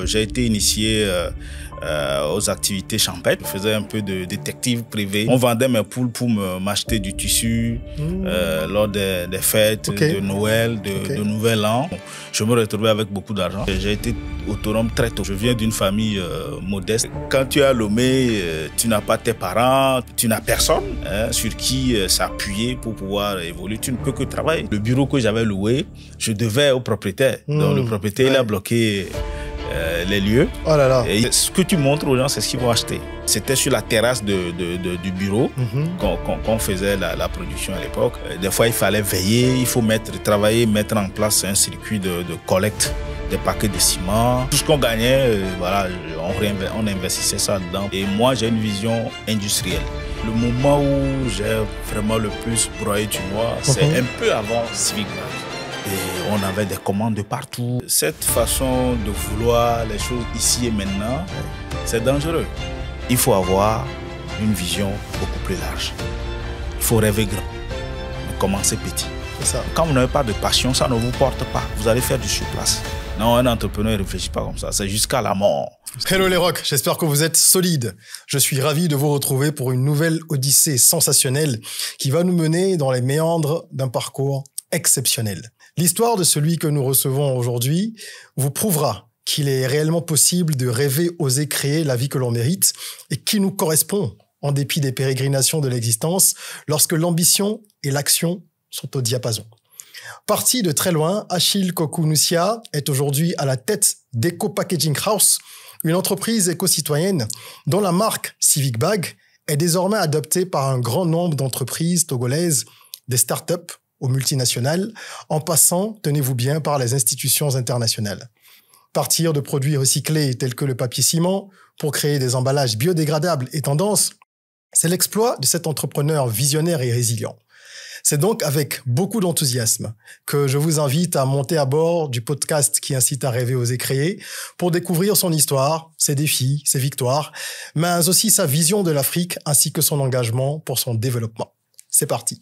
J'ai été initié aux activités champêtres. Je faisais un peu de détective privé. On vendait mes poules pour m'acheter du tissu lors des fêtes de Noël, de Nouvel An. Je me retrouvais avec beaucoup d'argent. J'ai été autonome très tôt. Je viens d'une famille modeste. Quand tu es à Lomé, tu n'as pas tes parents, tu n'as personne sur qui s'appuyer pour pouvoir évoluer. Tu ne peux que travailler. Le bureau que j'avais loué, je devais au propriétaire. Donc le propriétaire, il a bloqué les lieux. Oh là là. Et ce que tu montres aux gens, c'est ce qu'ils vont acheter. C'était sur la terrasse du bureau qu'on faisait la production à l'époque. Des fois, il fallait veiller, il faut travailler, mettre en place un circuit de collecte des paquets de ciment. Tout ce qu'on gagnait, voilà, on investissait ça dedans. Et moi, j'ai une vision industrielle. Le moment où j'ai vraiment le plus broyé du noir, c'est un peu avant Civic Bank. Et on avait des commandes de partout. Cette façon de vouloir les choses ici et maintenant, c'est dangereux. Il faut avoir une vision beaucoup plus large. Il faut rêver grand, mais commencer petit. C'est ça. Quand vous n'avez pas de passion, ça ne vous porte pas. Vous allez faire du surplace. Non, un entrepreneur ne réfléchit pas comme ça. C'est jusqu'à la mort. Hello les rocks, j'espère que vous êtes solides. Je suis ravi de vous retrouver pour une nouvelle odyssée sensationnelle qui va nous mener dans les méandres d'un parcours exceptionnel. L'histoire de celui que nous recevons aujourd'hui vous prouvera qu'il est réellement possible de rêver, oser créer la vie que l'on mérite et qui nous correspond en dépit des pérégrinations de l'existence lorsque l'ambition et l'action sont au diapason. Parti de très loin, Achille Kokou-Noussia est aujourd'hui à la tête d'Eco Packaging House, une entreprise éco-citoyenne dont la marque Civic Bag est désormais adoptée par un grand nombre d'entreprises togolaises, des startups aux multinationales, en passant, tenez-vous bien, par les institutions internationales. Partir de produits recyclés tels que le papier ciment pour créer des emballages biodégradables et tendances, c'est l'exploit de cet entrepreneur visionnaire et résilient. C'est donc avec beaucoup d'enthousiasme que je vous invite à monter à bord du podcast qui incite à rêver, oser créer pour découvrir son histoire, ses défis, ses victoires, mais aussi sa vision de l'Afrique ainsi que son engagement pour son développement. C'est parti.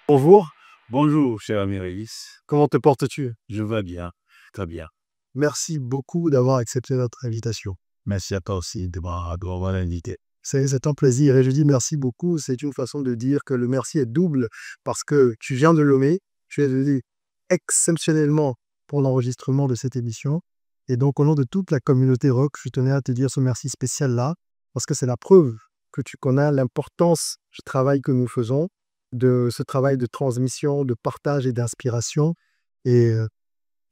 Bonjour. Bonjour, cher ami Régis. Comment te portes-tu? Je vais bien, très bien. Merci beaucoup d'avoir accepté notre invitation. Merci à toi aussi de m'avoir invité. C'est un plaisir et je dis merci beaucoup. C'est une façon de dire que le merci est double parce que tu viens de Lomé, tu es venu exceptionnellement pour l'enregistrement de cette émission. Et donc, au nom de toute la communauté rock, je tenais à te dire ce merci spécial-là parce que c'est la preuve que tu connais l'importance du travail que nous faisons, de ce travail de transmission, de partage et d'inspiration. Et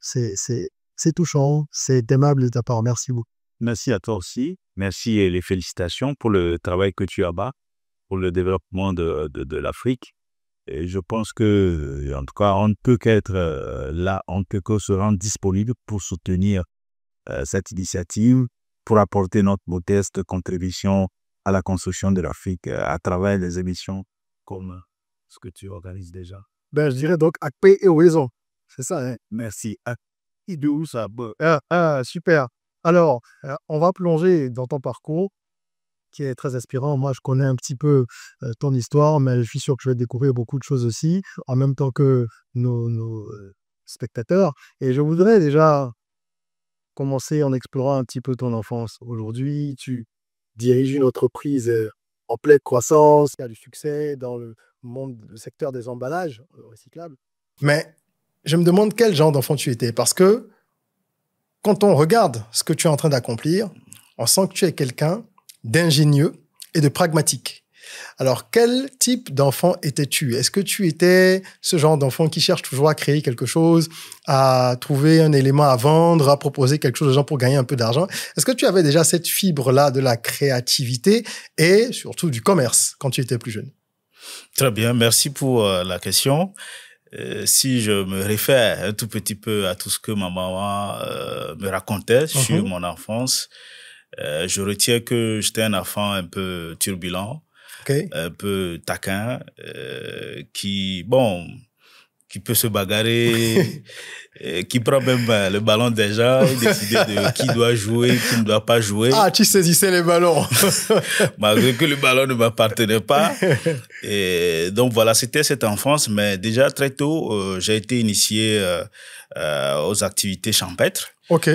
c'est touchant, c'est aimable de ta part. Merci beaucoup. Merci à toi aussi. Merci et les félicitations pour le travail que tu as bas, pour le développement de l'Afrique. Et je pense que, en tout cas, on ne peut qu'être là, on ne peut que se rendre disponible pour soutenir cette initiative, pour apporter notre modeste contribution à la construction de l'Afrique à travers les émissions comme ce que tu organises déjà. Ben, je dirais donc Akpe et Oezo. C'est ça, hein? Merci. Super. Alors, on va plonger dans ton parcours qui est très inspirant. Moi, je connais un petit peu ton histoire, mais je suis sûr que je vais découvrir beaucoup de choses aussi, en même temps que nos spectateurs. Et je voudrais déjà commencer en explorant un petit peu ton enfance. Aujourd'hui, tu diriges une entreprise en pleine croissance, il y a du succès dans le secteur des emballages recyclables. Mais je me demande quel genre d'enfant tu étais, parce que quand on regarde ce que tu es en train d'accomplir, on sent que tu es quelqu'un d'ingénieux et de pragmatique. Alors, quel type d'enfant étais-tu? Est-ce que tu étais ce genre d'enfant qui cherche toujours à créer quelque chose, à trouver un élément à vendre, à proposer quelque chose aux gens pour gagner un peu d'argent? Est-ce que tu avais déjà cette fibre-là de la créativité et surtout du commerce quand tu étais plus jeune? Très bien, merci pour la question. Si je me réfère un tout petit peu à tout ce que ma maman me racontait sur mon enfance, je retiens que j'étais un enfant un peu turbulent, un peu taquin, qui qui peut se bagarrer, qui prend même le ballon des gens et décider de qui doit jouer, qui ne doit pas jouer. Ah, tu saisissais les ballons. Malgré que le ballon ne m'appartenait pas. Et donc voilà, c'était cette enfance. Mais déjà très tôt, j'ai été initié aux activités champêtres. Ok.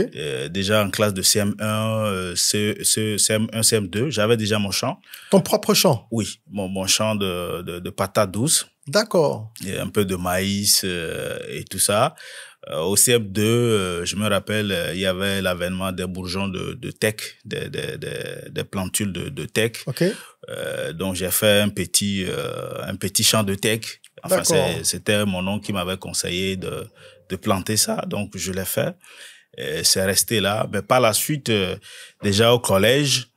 Déjà en classe de CM1, CM1, CM2, j'avais déjà mon chant. Ton propre chant? Oui, mon chant de patates douces. D'accord. Et un peu de maïs et tout ça. Au CM2, je me rappelle, il y avait l'avènement des bourgeons de teck, des plantules de teck. Ok. Donc j'ai fait un petit champ de teck. Enfin, c'était mon oncle qui m'avait conseillé de planter ça. Donc je l'ai fait. C'est resté là. Mais par la suite, déjà au collège,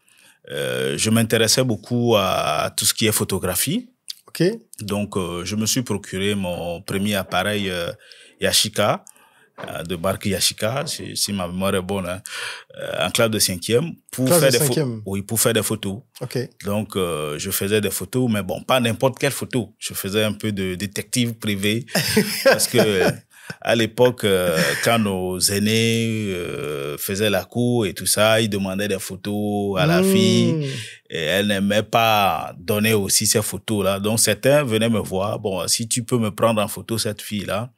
je m'intéressais beaucoup à tout ce qui est photographie. Ok. Donc, je me suis procuré mon premier appareil Yashica, de marque Yashica, si ma mémoire est bonne, hein, en classe de 5e, pour faire des photos. Ok. Donc, je faisais des photos, mais bon, pas n'importe quelle photo. Je faisais un peu de détective privé, parce que à l'époque, quand nos aînés faisaient la cour et tout ça, ils demandaient des photos à la fille et elle n'aimait pas donner aussi ces photos-là. Donc, certains venaient me voir. Bon, si tu peux me prendre en photo cette fille-là.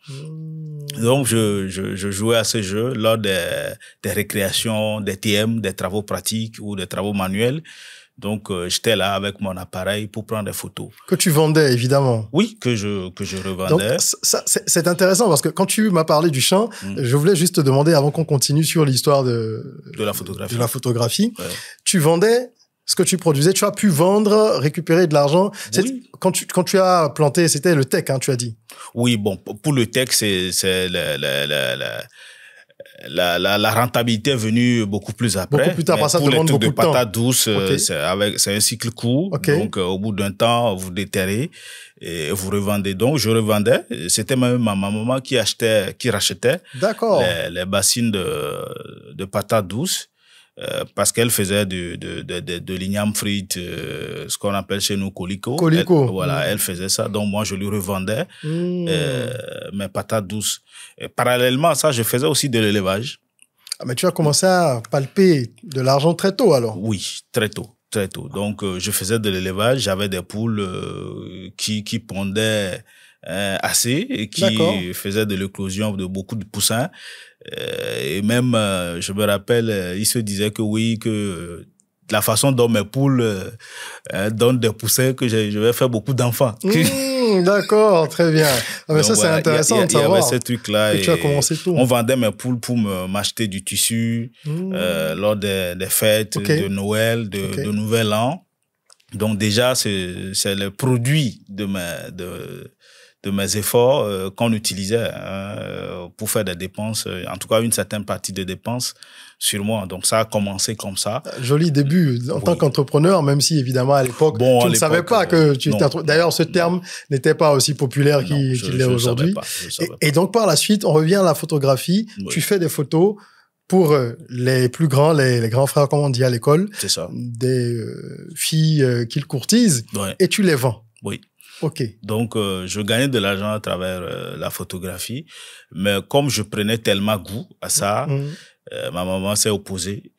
Donc, je jouais à ce jeu lors des récréations, des TM, des travaux pratiques ou des travaux manuels. Donc, j'étais là avec mon appareil pour prendre des photos. Que tu vendais, évidemment. Oui, que je revendais. Donc, c'est intéressant parce que quand tu m'as parlé du chant, je voulais juste te demander, avant qu'on continue sur l'histoire de la photographie, ouais. Tu vendais ce que tu produisais, tu as pu vendre, récupérer de l'argent. Oui. Quand tu as planté, c'était le teck, hein, tu as dit. Oui, bon, pour le teck, c'est la rentabilité est venue beaucoup plus après. Beaucoup plus tard, parce que ça demande beaucoup de temps. Pour les trucs de patates douces, Okay. c'est un cycle court. Okay. Donc, au bout d'un temps, vous déterrez et vous revendez. Donc, je revendais. C'était même ma maman qui rachetait les bassines de patates douces. Parce qu'elle faisait de l'igname frite, ce qu'on appelle chez nous colico. Elle faisait ça. Donc, moi, je lui revendais mes patates douces. Et parallèlement à ça, je faisais aussi de l'élevage. Ah, mais tu as commencé à palper de l'argent très tôt, alors? Oui, très tôt. Très tôt. Donc, je faisais de l'élevage. J'avais des poules qui pondaient assez et qui faisaient de l'éclosion de beaucoup de poussins. Et même, je me rappelle, il se disait que oui, que la façon dont mes poules donnent des poussins, que je vais faire beaucoup d'enfants. D'accord, très bien. Ah, mais donc, ça, voilà, c'est intéressant de savoir. Il y avait ce truc-là. Et tu as commencé tôt. On vendait mes poules pour m'acheter du tissu lors des fêtes de Noël, de Nouvel An. Donc déjà, c'est le produit de mes efforts qu'on utilisait pour faire des dépenses, en tout cas une certaine partie des dépenses sur moi. Donc ça a commencé comme ça. Joli début en tant qu'entrepreneur, même si évidemment à l'époque, tu ne savais pas que tu étais... D'ailleurs, ce terme n'était pas aussi populaire qu'il l'est aujourd'hui. Et donc par la suite, on revient à la photographie. Oui. Tu fais des photos pour les plus grands, les grands frères, comme on dit à l'école. C'est ça. Des filles qu'ils courtisent et tu les vends. Oui. Ok. Donc, je gagnais de l'argent à travers la photographie. Mais comme je prenais tellement goût à ça, ma maman s'est opposée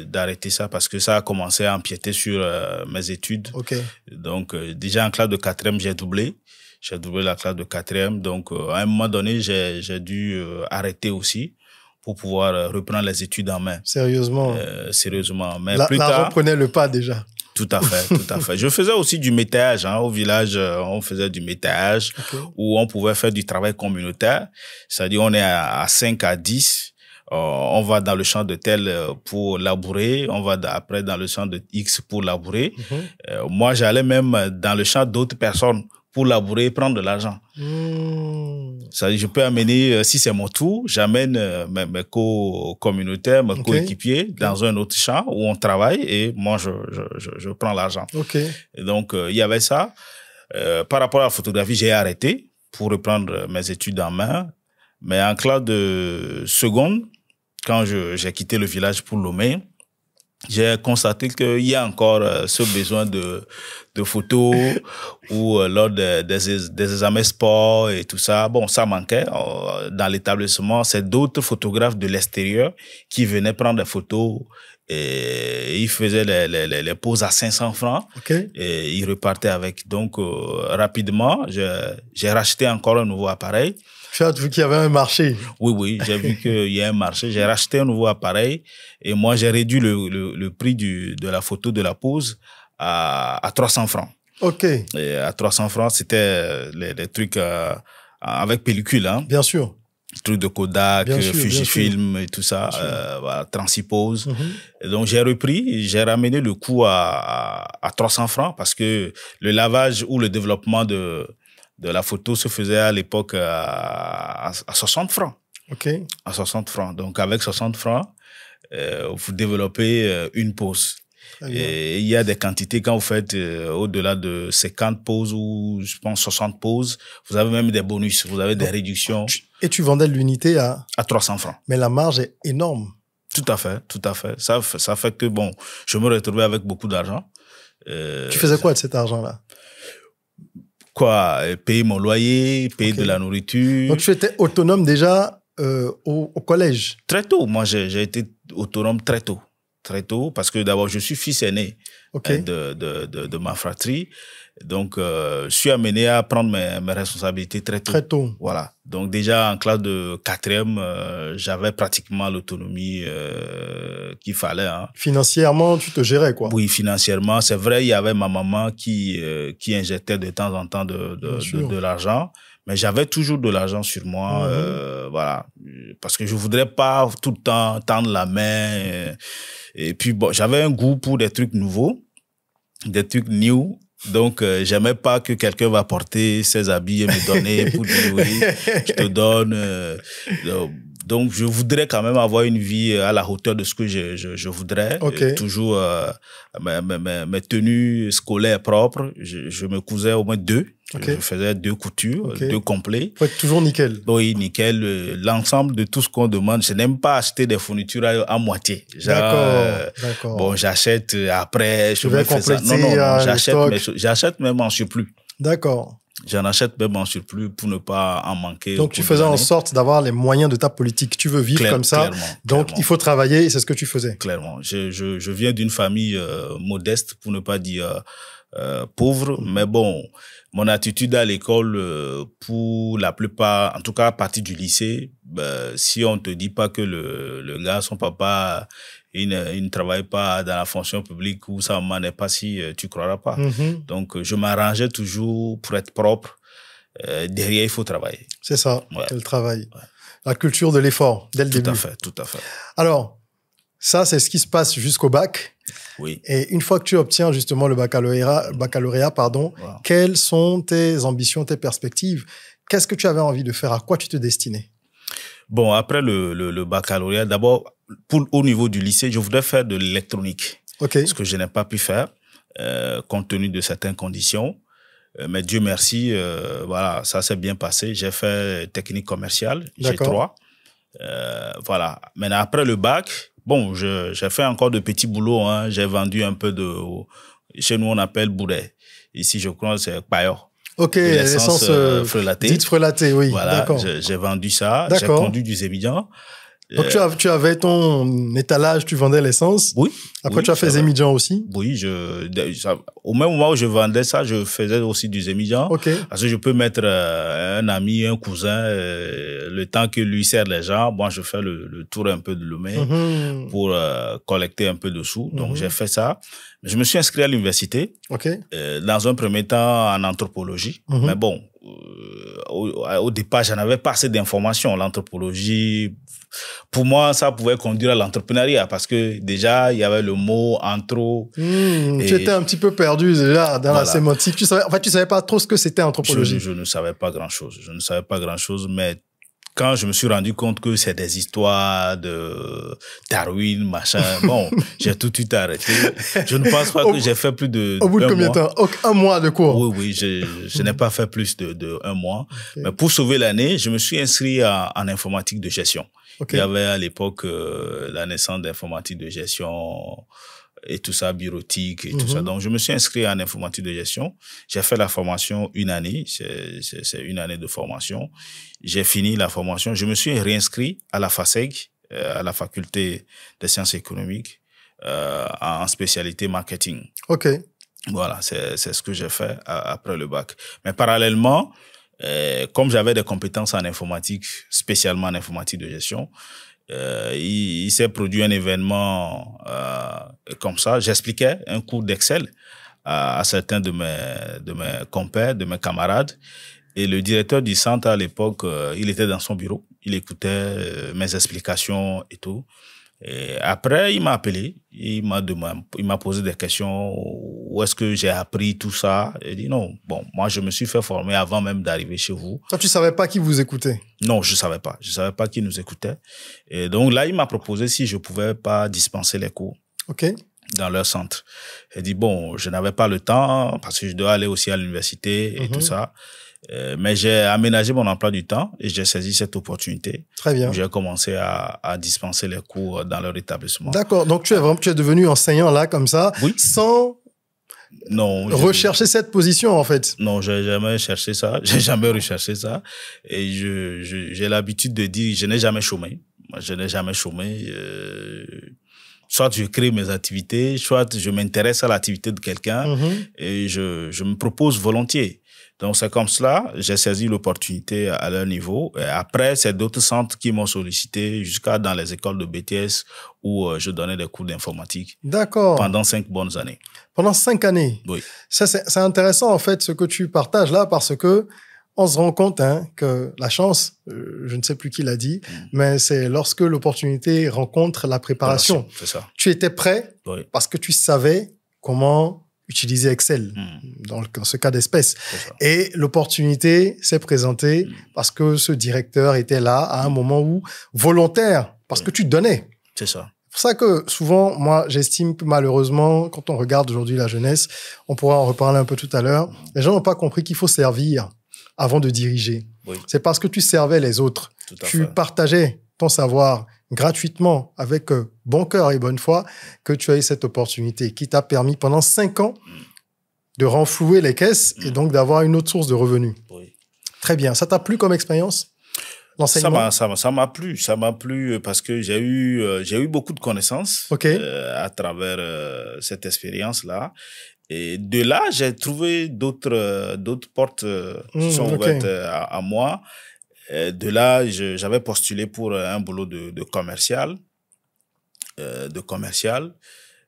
d'arrêter ça parce que ça a commencé à empiéter sur mes études. Okay. Donc, déjà en classe de 4e, j'ai doublé. J'ai doublé la classe de 4e. Donc, à un moment donné, j'ai dû arrêter aussi pour pouvoir reprendre les études en main. Sérieusement? Sérieusement. Mais plus tard... L'argent prenait le pas déjà. Tout à fait, tout à fait. Je faisais aussi du métayage, au village, on faisait du métayage où on pouvait faire du travail communautaire. C'est-à-dire, on est à 5 à 10. On va dans le champ de tel pour labourer. On va après dans le champ de X pour labourer. Moi, j'allais même dans le champ d'autres personnes pour labourer et prendre de l'argent. Ça, je peux amener, si c'est mon tour, j'amène mes co-communautaires, mes coéquipiers dans un autre champ où on travaille et moi, je prends l'argent. Et donc, il y avait ça. Par rapport à la photographie, j'ai arrêté pour reprendre mes études en main. Mais en classe de seconde, quand j'ai quitté le village pour Lomé, j'ai constaté qu'il y a encore ce besoin de photos ou lors des examens sport et tout ça. Bon, ça manquait dans l'établissement. C'est d'autres photographes de l'extérieur qui venaient prendre des photos et ils faisaient les poses à 500 francs. Okay. Et ils repartaient avec. Donc, rapidement, j'ai racheté encore un nouveau appareil. Tu as vu qu'il y avait un marché. Oui, j'ai vu qu'il y a un marché. J'ai racheté un nouveau appareil et moi, j'ai réduit le prix de la photo de la pose à 300 francs. OK. Et à 300 francs, c'était les trucs avec pellicule. Hein. Bien sûr. Trucs de Kodak, Fujifilm et tout ça, voilà, Transipose. Et donc, j'ai repris, j'ai ramené le coût à 300 francs parce que le lavage ou le développement de la photo se faisait à l'époque à 60 francs. OK. À 60 francs. Donc, avec 60 francs, vous développez une pose. Et il y a des quantités, quand vous faites au-delà de 50 poses ou, je pense, 60 poses, vous avez même des bonus, vous avez des réductions. Et tu vendais l'unité à 300 francs. Mais la marge est énorme. Tout à fait, tout à fait. Ça fait que, bon, je me retrouvais avec beaucoup d'argent. Tu faisais quoi de cet argent-là? Quoi? Payer mon loyer, payer de la nourriture. Donc, tu étais autonome déjà au collège? Très tôt. Moi, j'ai été autonome très tôt. Très tôt, parce que d'abord, je suis fils aîné de ma fratrie. Donc, je suis amené à prendre mes responsabilités très tôt. Très tôt. Voilà. Donc, déjà, en classe de 4e, j'avais pratiquement l'autonomie qu'il fallait. Hein. Financièrement, tu te gérais, quoi? Oui, financièrement. C'est vrai, il y avait ma maman qui injectait de temps en temps de l'argent. Mais j'avais toujours de l'argent sur moi, voilà. Parce que je voudrais pas tout le temps tendre la main. Et puis, bon, j'avais un goût pour des trucs nouveaux, des trucs new. Donc, j'aimais pas que quelqu'un va porter ses habits et me donner pour dire oui, je te donne. Donc, je voudrais quand même avoir une vie à la hauteur de ce que je voudrais. Okay. Toujours mes tenues scolaires propres. Je me cousais au moins 2. Okay. Je faisais 2 coutures, 2 complets. Faut être toujours nickel. Oui, nickel. L'ensemble de tout ce qu'on demande, je n'aime pas acheter des fournitures à moitié. D'accord. Bon, j'achète après. Je vais compléter ça. Non, j'achète même en surplus. D'accord. J'en achète même en surplus pour ne pas en manquer. Donc, tu faisais en sorte d'avoir les moyens de ta politique. Tu veux vivre comme ça. Donc, il faut travailler et c'est ce que tu faisais. Clairement. Je viens d'une famille modeste, pour ne pas dire pauvre. Mais bon, mon attitude à l'école, pour la plupart, en tout cas à partir du lycée, si on te dit pas que le gars, son papa, il ne travaille pas dans la fonction publique ou sa maman n'est pas si, tu croiras pas. Donc, je m'arrangeais toujours pour être propre. Derrière, il faut travailler. C'est ça, le travail. Ouais. La culture de l'effort, dès le début. Tout à fait. Alors, ça, c'est ce qui se passe jusqu'au bac. Oui. Et une fois que tu obtiens justement le baccalauréat, quelles sont tes ambitions, tes perspectives? Qu'est-ce que tu avais envie de faire? À quoi tu te destinais? Bon, après le baccalauréat, d'abord, au niveau du lycée, je voudrais faire de l'électronique. Okay. Ce que je n'ai pas pu faire, compte tenu de certaines conditions. Mais Dieu merci, voilà, ça s'est bien passé. J'ai fait technique commerciale, G3. Voilà. Maintenant, après le bac, bon, j'ai fait encore de petits boulots. Hein. J'ai vendu un peu de... Chez nous, on appelle boulet. Ici, je crois, c'est pailleur. Ok, l'essence frelatée. Dite frelatée, oui. Voilà, d'accord. J'ai vendu ça. J'ai conduit du Zémidjan. Donc, tu avais ton étalage, tu vendais l'essence. Oui. Après, tu as fait Zémidjan aussi. Oui, au même moment où je vendais ça, je faisais aussi du Zémidjan. Okay. Parce que je peux mettre un ami, un cousin, le temps que lui sert les gens. Moi, je fais le tour un peu de Lomé pour collecter un peu de sous. Donc, j'ai fait ça. Je me suis inscrit à l'université. Okay. Dans un premier temps, en anthropologie. Mais bon, au départ, je n'avais pas assez d'informations. L'anthropologie, pour moi, ça pouvait conduire à l'entrepreneuriat parce que déjà, il y avait le mot anthro. Tu étais un petit peu perdu déjà dans la sémantique. En fait, tu savais pas trop ce que c'était anthropologie. Je ne savais pas grand-chose. Je ne savais pas grand-chose, mais quand je me suis rendu compte que c'est des histoires de Darwin, machin, bon, j'ai tout de suite arrêté. Je ne pense pas que j'ai fait plus de Au bout de combien de temps? Un mois de cours? Oui, je n'ai pas fait plus de un mois. Okay. Mais pour sauver l'année, je me suis inscrit en informatique de gestion. Okay. Il y avait à l'époque la naissance d'informatique de gestion et tout ça, bureautique et tout ça. Donc, je me suis inscrit en informatique de gestion. J'ai fait la formation une année. C'est une année de formation. J'ai fini la formation. Je me suis réinscrit à la FASEG, à la faculté des sciences économiques, en spécialité marketing. OK. Voilà, c'est ce que j'ai fait après le bac. Mais parallèlement, comme j'avais des compétences en informatique, spécialement en informatique de gestion, il s'est produit un événement comme ça. J'expliquais un cours d'Excel à certains de mes compères, de mes camarades. Et le directeur du centre, à l'époque, il était dans son bureau. Il écoutait mes explications et tout. Et après, il m'a appelé. Il m'a posé des questions. Où est-ce que j'ai appris tout ça? Il dit non. Bon, moi, je me suis fait former avant même d'arriver chez vous. Toi, tu savais pas qui vous écoutait? Non, je savais pas. Je savais pas qui nous écoutait. Et donc là, il m'a proposé si je pouvais pas dispenser les cours. OK. Dans leur centre. Il dit bon, je n'avais pas le temps parce que je dois aller aussi à l'université et tout ça. Mais j'ai aménagé mon emploi du temps et j'ai saisi cette opportunité. Très bien. J'ai commencé à dispenser les cours dans leur établissement. D'accord. Donc, tu es devenu enseignant là, comme ça, oui. Sans rechercher cette position, en fait. Non, j'ai jamais cherché ça. J'ai jamais recherché ça. Et j'ai l'habitude de dire, je n'ai jamais chômé. Je n'ai jamais chômé. Soit je crée mes activités, soit je m'intéresse à l'activité de quelqu'un et je me propose volontiers. Donc, c'est comme cela, j'ai saisi l'opportunité à leur niveau. Et après, c'est d'autres centres qui m'ont sollicité jusqu'à dans les écoles de BTS où je donnais des cours d'informatique. D'accord. Pendant 5 bonnes années. Pendant 5 années? Oui. Ça, c'est intéressant, en fait, ce que tu partages là, parce que on se rend compte que la chance, je ne sais plus qui l'a dit, mais c'est lorsque l'opportunité rencontre la préparation. C'est ça. Tu étais prêt parce que tu savais comment utiliser Excel dans ce cas d'espèce. Et l'opportunité s'est présentée parce que ce directeur était là à un moment où volontaire, parce que tu donnais. C'est ça. C'est pour ça que souvent, moi, j'estime que malheureusement, quand on regarde aujourd'hui la jeunesse, on pourra en reparler un peu tout à l'heure, les gens n'ont pas compris qu'il faut servir avant de diriger. Oui. C'est parce que tu servais les autres. Tu partageais ton savoir gratuitement, avec bon cœur et bonne foi, que tu as eu cette opportunité qui t'a permis pendant 5 ans de renflouer les caisses et donc d'avoir une autre source de revenus. Oui. Très bien. Ça t'a plu comme expérience, l'enseignement? Ça m'a plu. Ça m'a plu parce que j'ai eu beaucoup de connaissances à travers cette expérience-là. Et de là, j'ai trouvé d'autres portes qui sont ouvertes à moi. De là, j'avais postulé pour un boulot de commercial,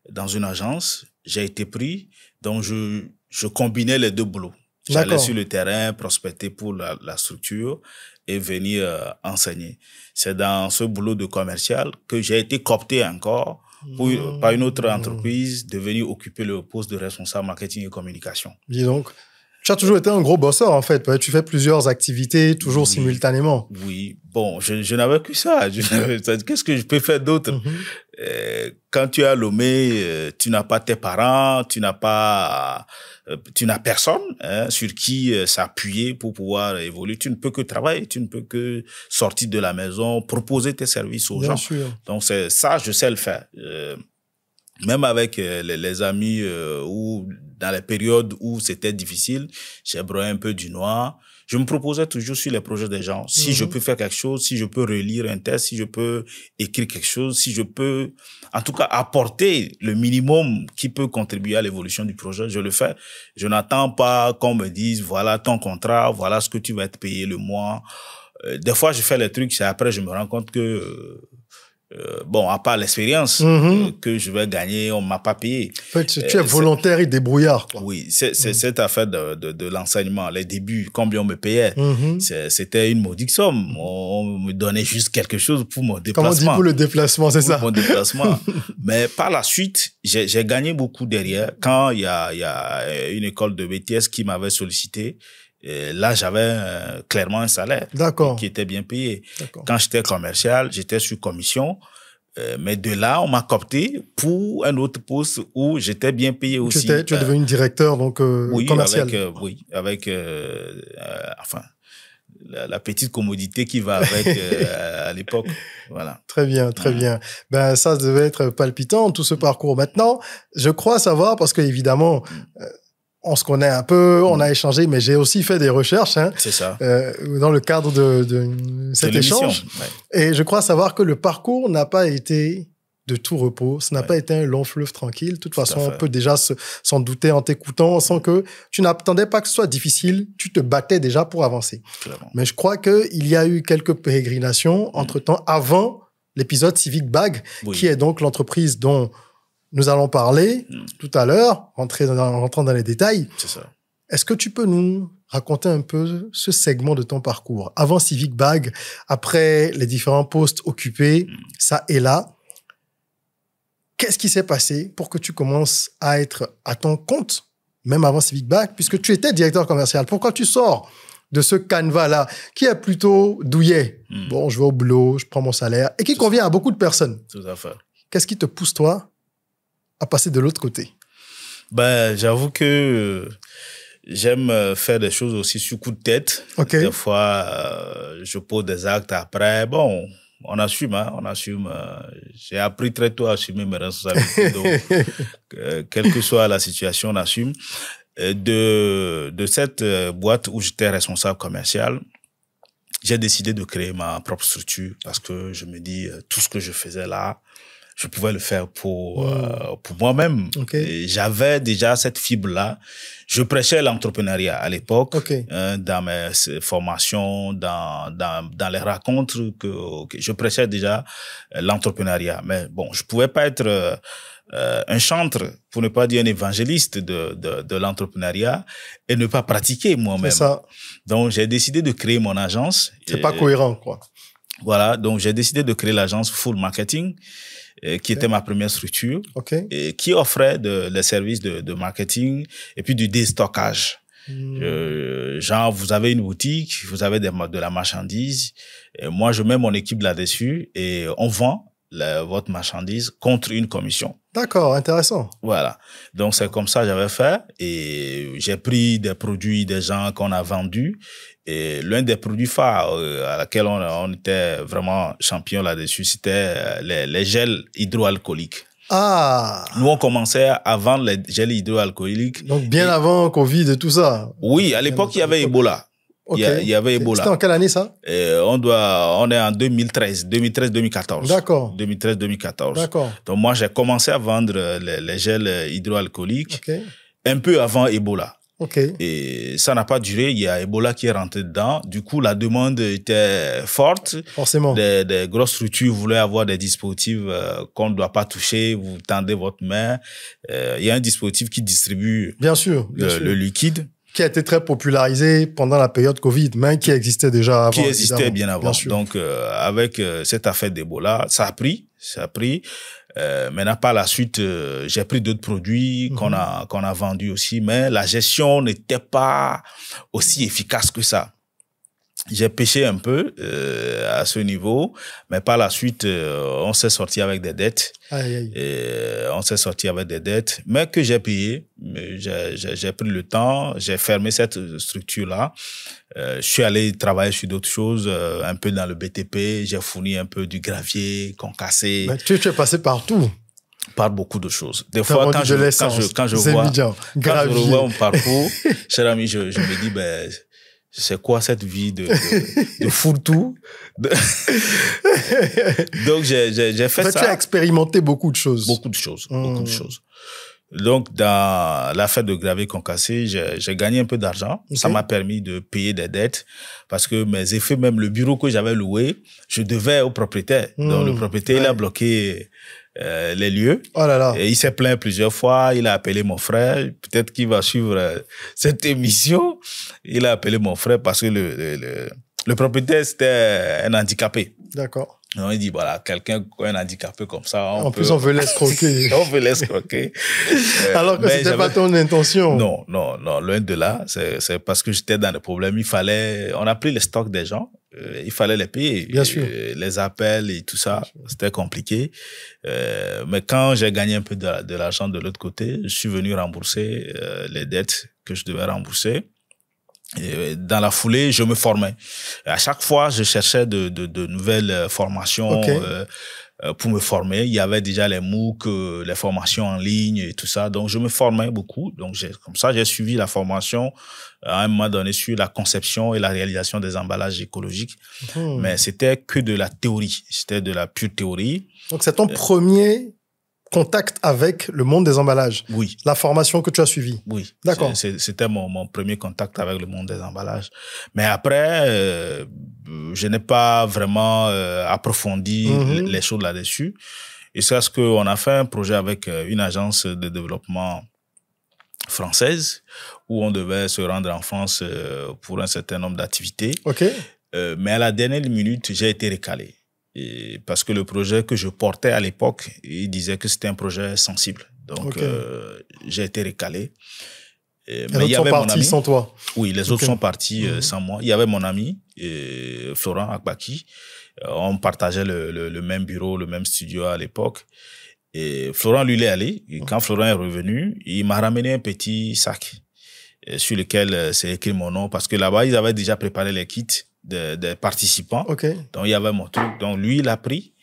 dans une agence. J'ai été pris, donc je combinais les deux boulots. J'allais sur le terrain, prospecter pour la structure et venir enseigner. C'est dans ce boulot de commercial que j'ai été coopté encore par une autre entreprise de venir occuper le poste de responsable marketing et communication. Dis donc. Tu as toujours été un gros bosseur, en fait. Tu fais plusieurs activités, toujours simultanément. Oui. Bon, je n'avais que ça. Qu'est-ce que je peux faire d'autre? Quand tu es à Lomé, tu n'as pas tes parents, tu n'as personne sur qui s'appuyer pour pouvoir évoluer. Tu ne peux que travailler, tu ne peux que sortir de la maison, proposer tes services aux gens. Sûr. Donc, c'est ça, je sais le faire. Même avec les amis ou dans les périodes où c'était difficile, j'ai broyé un peu du noir. Je me proposais toujours sur les projets des gens. Si je peux faire quelque chose, si je peux relire un texte, si je peux écrire quelque chose, si je peux, en tout cas, apporter le minimum qui peut contribuer à l'évolution du projet, je le fais. Je n'attends pas qu'on me dise, voilà ton contrat, voilà ce que tu vas être payé le mois. Des fois, je fais les trucs, c'est après, je me rends compte que bon, à part l'expérience que je vais gagner, on m'a pas payé. En fait, tu es volontaire et débrouillard, quoi. Oui, c'est cette affaire de l'enseignement. Les débuts, combien on me payait, c'était une modique somme. On me donnait juste quelque chose pour mon déplacement. Comment on dit pour le déplacement, c'est ça? Pour mon déplacement. Mais par la suite, j'ai gagné beaucoup derrière. Quand il y a une école de BTS qui m'avait sollicité, Et là, j'avais clairement un salaire qui était bien payé. Quand j'étais commercial, j'étais sur commission. Mais de là, on m'a coopté pour un autre poste où j'étais bien payé aussi. Tu es devenu directeur, donc commercial. Avec enfin, la petite commodité qui va avec à l'époque. Voilà. Très bien, très bien. Ben, ça devait être palpitant, tout ce parcours. Maintenant, je crois savoir, parce qu'évidemment, on se connaît un peu, on a échangé, mais j'ai aussi fait des recherches. Hein, c'est ça. Dans le cadre de cet échange. Ouais. Et je crois savoir que le parcours n'a pas été de tout repos. Ce n'a pas été un long fleuve tranquille. De toute façon, on peut déjà s'en douter en t'écoutant, sans que tu n'attendais pas que ce soit difficile. Tu te battais déjà pour avancer. Clairement. Mais je crois qu'il y a eu quelques pérégrinations entre-temps, avant l'épisode Civic Bag, qui est donc l'entreprise dont nous allons parler tout à l'heure, rentrant dans les détails. C'est ça. Est-ce que tu peux nous raconter un peu ce segment de ton parcours? Avant Civic Bag, après les différents postes occupés, ça et là, qu'est-ce qui s'est passé pour que tu commences à être à ton compte, même avant Civic Bag, puisque tu étais directeur commercial? Pourquoi tu sors de ce canevas-là, qui est plutôt douillet? Bon, je vais au boulot, je prends mon salaire, et qui convient à beaucoup de personnes. Tout à fait. Qu'est-ce qui te pousse, toi, à passer de l'autre côté? Ben, j'avoue que j'aime faire des choses aussi sur coup de tête. Des fois, je pose des actes après. Bon, on assume, hein, on assume. J'ai appris très tôt à assumer mes responsabilités. Donc, quelle que soit la situation, on assume. De cette boîte où j'étais responsable commercial, j'ai décidé de créer ma propre structure parce que je me dis, tout ce que je faisais là, je pouvais le faire pour moi-même. J'avais déjà cette fibre-là. Je prêchais l'entrepreneuriat à l'époque, dans mes formations, dans les rencontres que je prêchais déjà l'entrepreneuriat. Mais bon, je pouvais pas être un chantre, pour ne pas dire un évangéliste de l'entrepreneuriat et ne pas pratiquer moi-même. C'est ça. Donc, j'ai décidé de créer mon agence. C'est pas cohérent, quoi. Voilà. Donc, j'ai décidé de créer l'agence Full Marketing, qui était ma première structure, et qui offrait les services de marketing et puis du déstockage. Genre, vous avez une boutique, vous avez de la marchandise, et moi, je mets mon équipe là-dessus et on vend votre marchandise contre une commission. D'accord, intéressant. Voilà. Donc, c'est comme ça que j'avais fait et j'ai pris des produits des gens qu'on a vendus. Et l'un des produits phares à laquelle on était vraiment champion là-dessus, c'était les gels hydroalcooliques. Ah! Nous, on commençait à vendre les gels hydroalcooliques. Donc, bien avant Covid et tout ça. Oui, à l'époque, il y avait Ebola. Il y avait Ebola. C'était en quelle année, ça? On est en 2013-2014. D'accord. 2013-2014. D'accord. Donc, moi, j'ai commencé à vendre les gels hydroalcooliques un peu avant Ebola. Et ça n'a pas duré. Il y a Ebola qui est rentré dedans. Du coup, la demande était forte. Forcément. Des grosses structures voulaient avoir des dispositifs qu'on ne doit pas toucher. Vous tendez votre main. Il y a un dispositif qui distribue bien sûr. Le liquide. Qui a été très popularisé pendant la période Covid, mais qui existait déjà avant. Qui existait bien avant. Donc, avec cette affaire d'Ebola, ça a pris. Maintenant, par la suite, j'ai pris d'autres produits qu'on a vendus aussi, mais la gestion n'était pas aussi efficace que ça. J'ai pêché un peu à ce niveau, mais par la suite, on s'est sorti avec des dettes. On s'est sorti avec des dettes, mais que j'ai payé. J'ai pris le temps, j'ai fermé cette structure-là. Je suis allé travailler sur d'autres choses, un peu dans le BTP. J'ai fourni un peu du gravier, concassé. Mais tu es passé partout. Par beaucoup de choses. Des fois, quand je revois mon parcours, cher ami, je me dis, ben, c'est quoi cette vie de fourre-tout? Donc, j'ai fait ça. Tu as expérimenté beaucoup de choses. Beaucoup de choses. Donc, dans l'affaire de gravier concassé, j'ai gagné un peu d'argent. Ça m'a permis de payer des dettes parce que mes effets, même le bureau que j'avais loué, je devais au propriétaire. Donc, le propriétaire, il a bloqué les lieux. Oh là là. Et il s'est plaint plusieurs fois. Il a appelé mon frère. Peut-être qu'il va suivre cette émission. Il a appelé mon frère parce que le propriétaire, c'était un handicapé. D'accord. On dit, voilà, quelqu'un, un handicapé comme ça, en plus, on veut l'escroquer. On veut l'escroquer. Alors que c'était pas ton intention. Non, loin de là. C'est parce que j'étais dans des problèmes. On a pris les stocks des gens. Il fallait les payer. Bien sûr. Les appels et tout ça, c'était compliqué. Mais quand j'ai gagné un peu de l'argent de l'autre côté, je suis venu rembourser les dettes que je devais rembourser. Et dans la foulée, je me formais. Et à chaque fois, je cherchais de nouvelles formations pour me former. Il y avait déjà les MOOC, les formations en ligne et tout ça. Donc, je me formais beaucoup. Donc, comme ça, j'ai suivi la formation à un moment donné sur la conception et la réalisation des emballages écologiques. Mais c'était que de la théorie. C'était de la pure théorie. Donc, c'est ton premier contact avec le monde des emballages. Oui. La formation que tu as suivie. Oui. D'accord. C'était mon premier contact avec le monde des emballages. Mais après, je n'ai pas vraiment approfondi les choses là-dessus. Et c'est ce qu'on a fait un projet avec une agence de développement française où on devait se rendre en France pour un certain nombre d'activités. OK. Mais à la dernière minute, j'ai été recalé. Parce que le projet que je portais à l'époque, il disait que c'était un projet sensible. Donc, j'ai été recalé. Les autres sont partis sans toi? Oui, les autres sont partis sans moi. Il y avait mon ami, Florent Akbaki. On partageait le même bureau, le même studio à l'époque. Et Florent, lui, il est allé. Et quand Florent est revenu, il m'a ramené un petit sac sur lequel c'est écrit mon nom. Parce que là-bas, ils avaient déjà préparé les kits des participants. Donc, il y avait mon truc. Donc, lui, il a pris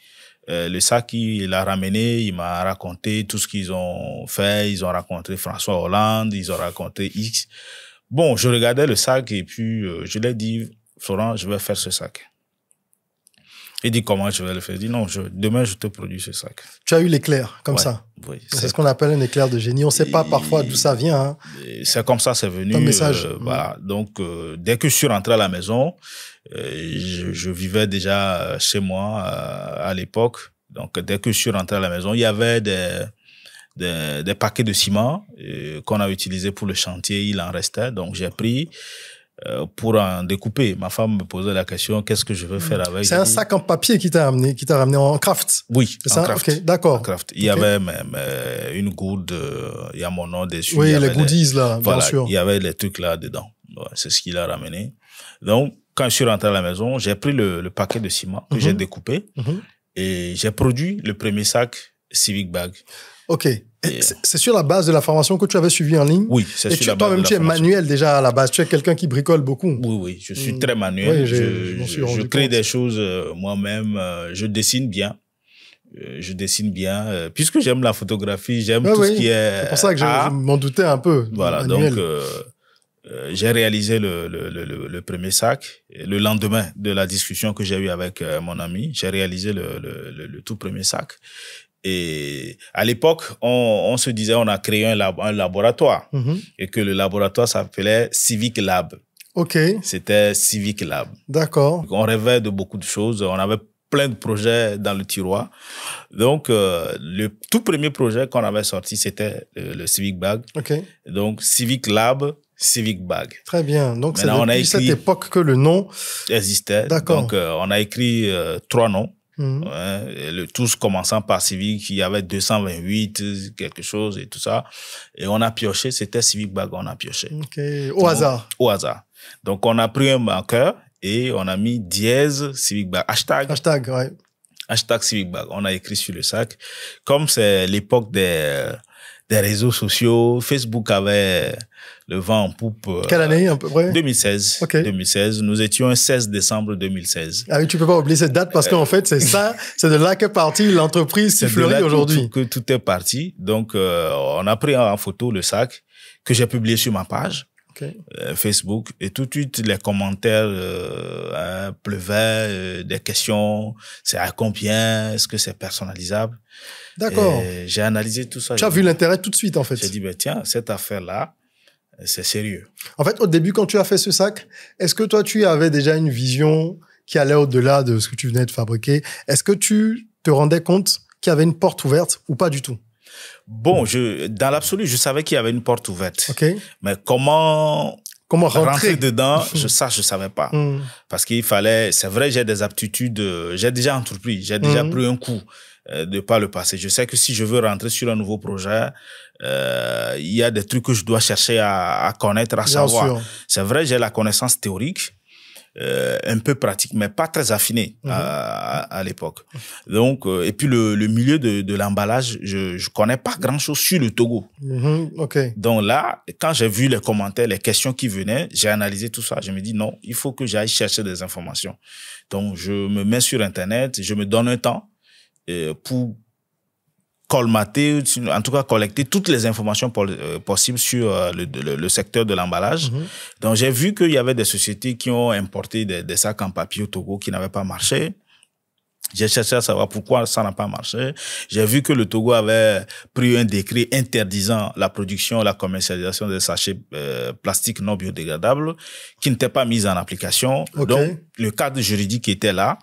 le sac, il l'a ramené, il m'a raconté tout ce qu'ils ont fait. Ils ont raconté François Hollande, ils ont raconté X. Bon, je regardais le sac et puis je lui ai dit, Florent, je vais faire ce sac. Il dit, comment je vais le faire? Il dit, non, demain, je te produis ce sac. Tu as eu l'éclair, comme ça? Oui. C'est ce qu'on appelle un éclair de génie. On ne sait pas parfois d'où ça vient. Hein. C'est comme ça, c'est venu. Un message. Voilà. Donc, dès que je suis rentré à la maison, je vivais déjà chez moi à l'époque. Donc, dès que je suis rentré à la maison, il y avait des paquets de ciment qu'on a utilisés pour le chantier. Il en restait. Donc, j'ai pris pour en découper. Ma femme me posait la question, qu'est-ce que je vais faire avec? C'est un sac en papier qui t'a ramené en craft. Oui, c'est ça? Craft. Ok, d'accord. Il y avait même une gourde, il y a mon nom dessus. Oui, les goodies là, voilà, bien sûr. Il y avait les trucs là dedans. Ouais, c'est ce qu'il a ramené. Donc, quand je suis rentré à la maison, j'ai pris le paquet de ciment que j'ai découpé et j'ai produit le premier sac Civic Bag. Ok. C'est sur la base de la formation que tu avais suivie en ligne? Oui, c'est sur la base de la formation. Toi-même, tu es manuel déjà à la base. Tu es quelqu'un qui bricole beaucoup. Oui, je suis très manuel. Oui, je crée des choses moi-même. Je dessine bien. Puisque j'aime la photographie, j'aime tout ce qui est... C'est pour ça que je m'en doutais un peu. Voilà, manuel. donc j'ai réalisé le premier sac. Le lendemain de la discussion que j'ai eue avec mon ami, j'ai réalisé le tout premier sac. Et à l'époque, on se disait, on a créé un laboratoire et que le laboratoire s'appelait Civic Lab. Ok. C'était Civic Lab. D'accord. On rêvait de beaucoup de choses. On avait plein de projets dans le tiroir. Donc, le tout premier projet qu'on avait sorti, c'était le Civic Bag. Ok. Donc, Civic Lab, Civic Bag. Très bien. Donc, c'est depuis cette époque que le nom existait. D'accord. Donc, on a écrit 3 noms. Tous commençant par Civic, il y avait 228, quelque chose et tout ça. Et on a pioché, c'était Civic Bag, on a pioché. Ok. Au hasard. Au hasard. Donc, on a pris un marqueur et on a mis dièse Civic Bag. Hashtag, ouais. Hashtag Civic Bag. On a écrit sur le sac. Comme c'est l'époque des réseaux sociaux, Facebook avait le vent en poupe. Quelle année, à peu près? 2016. Okay. 2016. Nous étions un 16 décembre 2016. Ah oui, tu peux pas oublier cette date parce qu'en fait, c'est ça, c'est de là qu'est partie l'entreprise Sifflerie aujourd'hui. Que tout est parti. Donc, on a pris en photo le sac que j'ai publié sur ma page. Facebook, et tout de suite les commentaires pleuvaient, des questions, c'est à combien, est-ce que c'est personnalisable? D'accord. J'ai analysé tout ça. Tu as vu l'intérêt tout de suite en fait. J'ai dit, ben tiens, cette affaire-là, c'est sérieux. En fait, au début, quand tu as fait ce sac, est-ce que toi, tu avais déjà une vision qui allait au-delà de ce que tu venais de fabriquer? Est-ce que tu te rendais compte qu'il y avait une porte ouverte ou pas du tout? Bon, dans l'absolu, je savais qu'il y avait une porte ouverte. Ok. Mais comment Comment rentrer dedans, je savais pas. Parce qu'il fallait, c'est vrai, j'ai des aptitudes, j'ai déjà entrepris, j'ai déjà pris un coup de par le passé. Je sais que si je veux rentrer sur un nouveau projet, il y a des trucs que je dois chercher à connaître, à savoir. C'est vrai, j'ai la connaissance théorique, un peu pratique, mais pas très affiné à l'époque. Donc, et puis le milieu de l'emballage, je connais pas grand-chose sur le Togo. Donc là, quand j'ai vu les commentaires, les questions qui venaient, j'ai analysé tout ça. Je me dis non, il faut que j'aille chercher des informations. Donc, je me mets sur Internet, je me donne un temps pour colmater, en tout cas collecter toutes les informations possibles sur le secteur de l'emballage. Donc, j'ai vu qu'il y avait des sociétés qui ont importé des sacs en papier au Togo qui n'avaient pas marché. J'ai cherché à savoir pourquoi ça n'a pas marché. J'ai vu que le Togo avait pris un décret interdisant la production, la commercialisation des sachets plastiques non biodégradables qui n'étaient pas mis en application. Donc, le cadre juridique était là.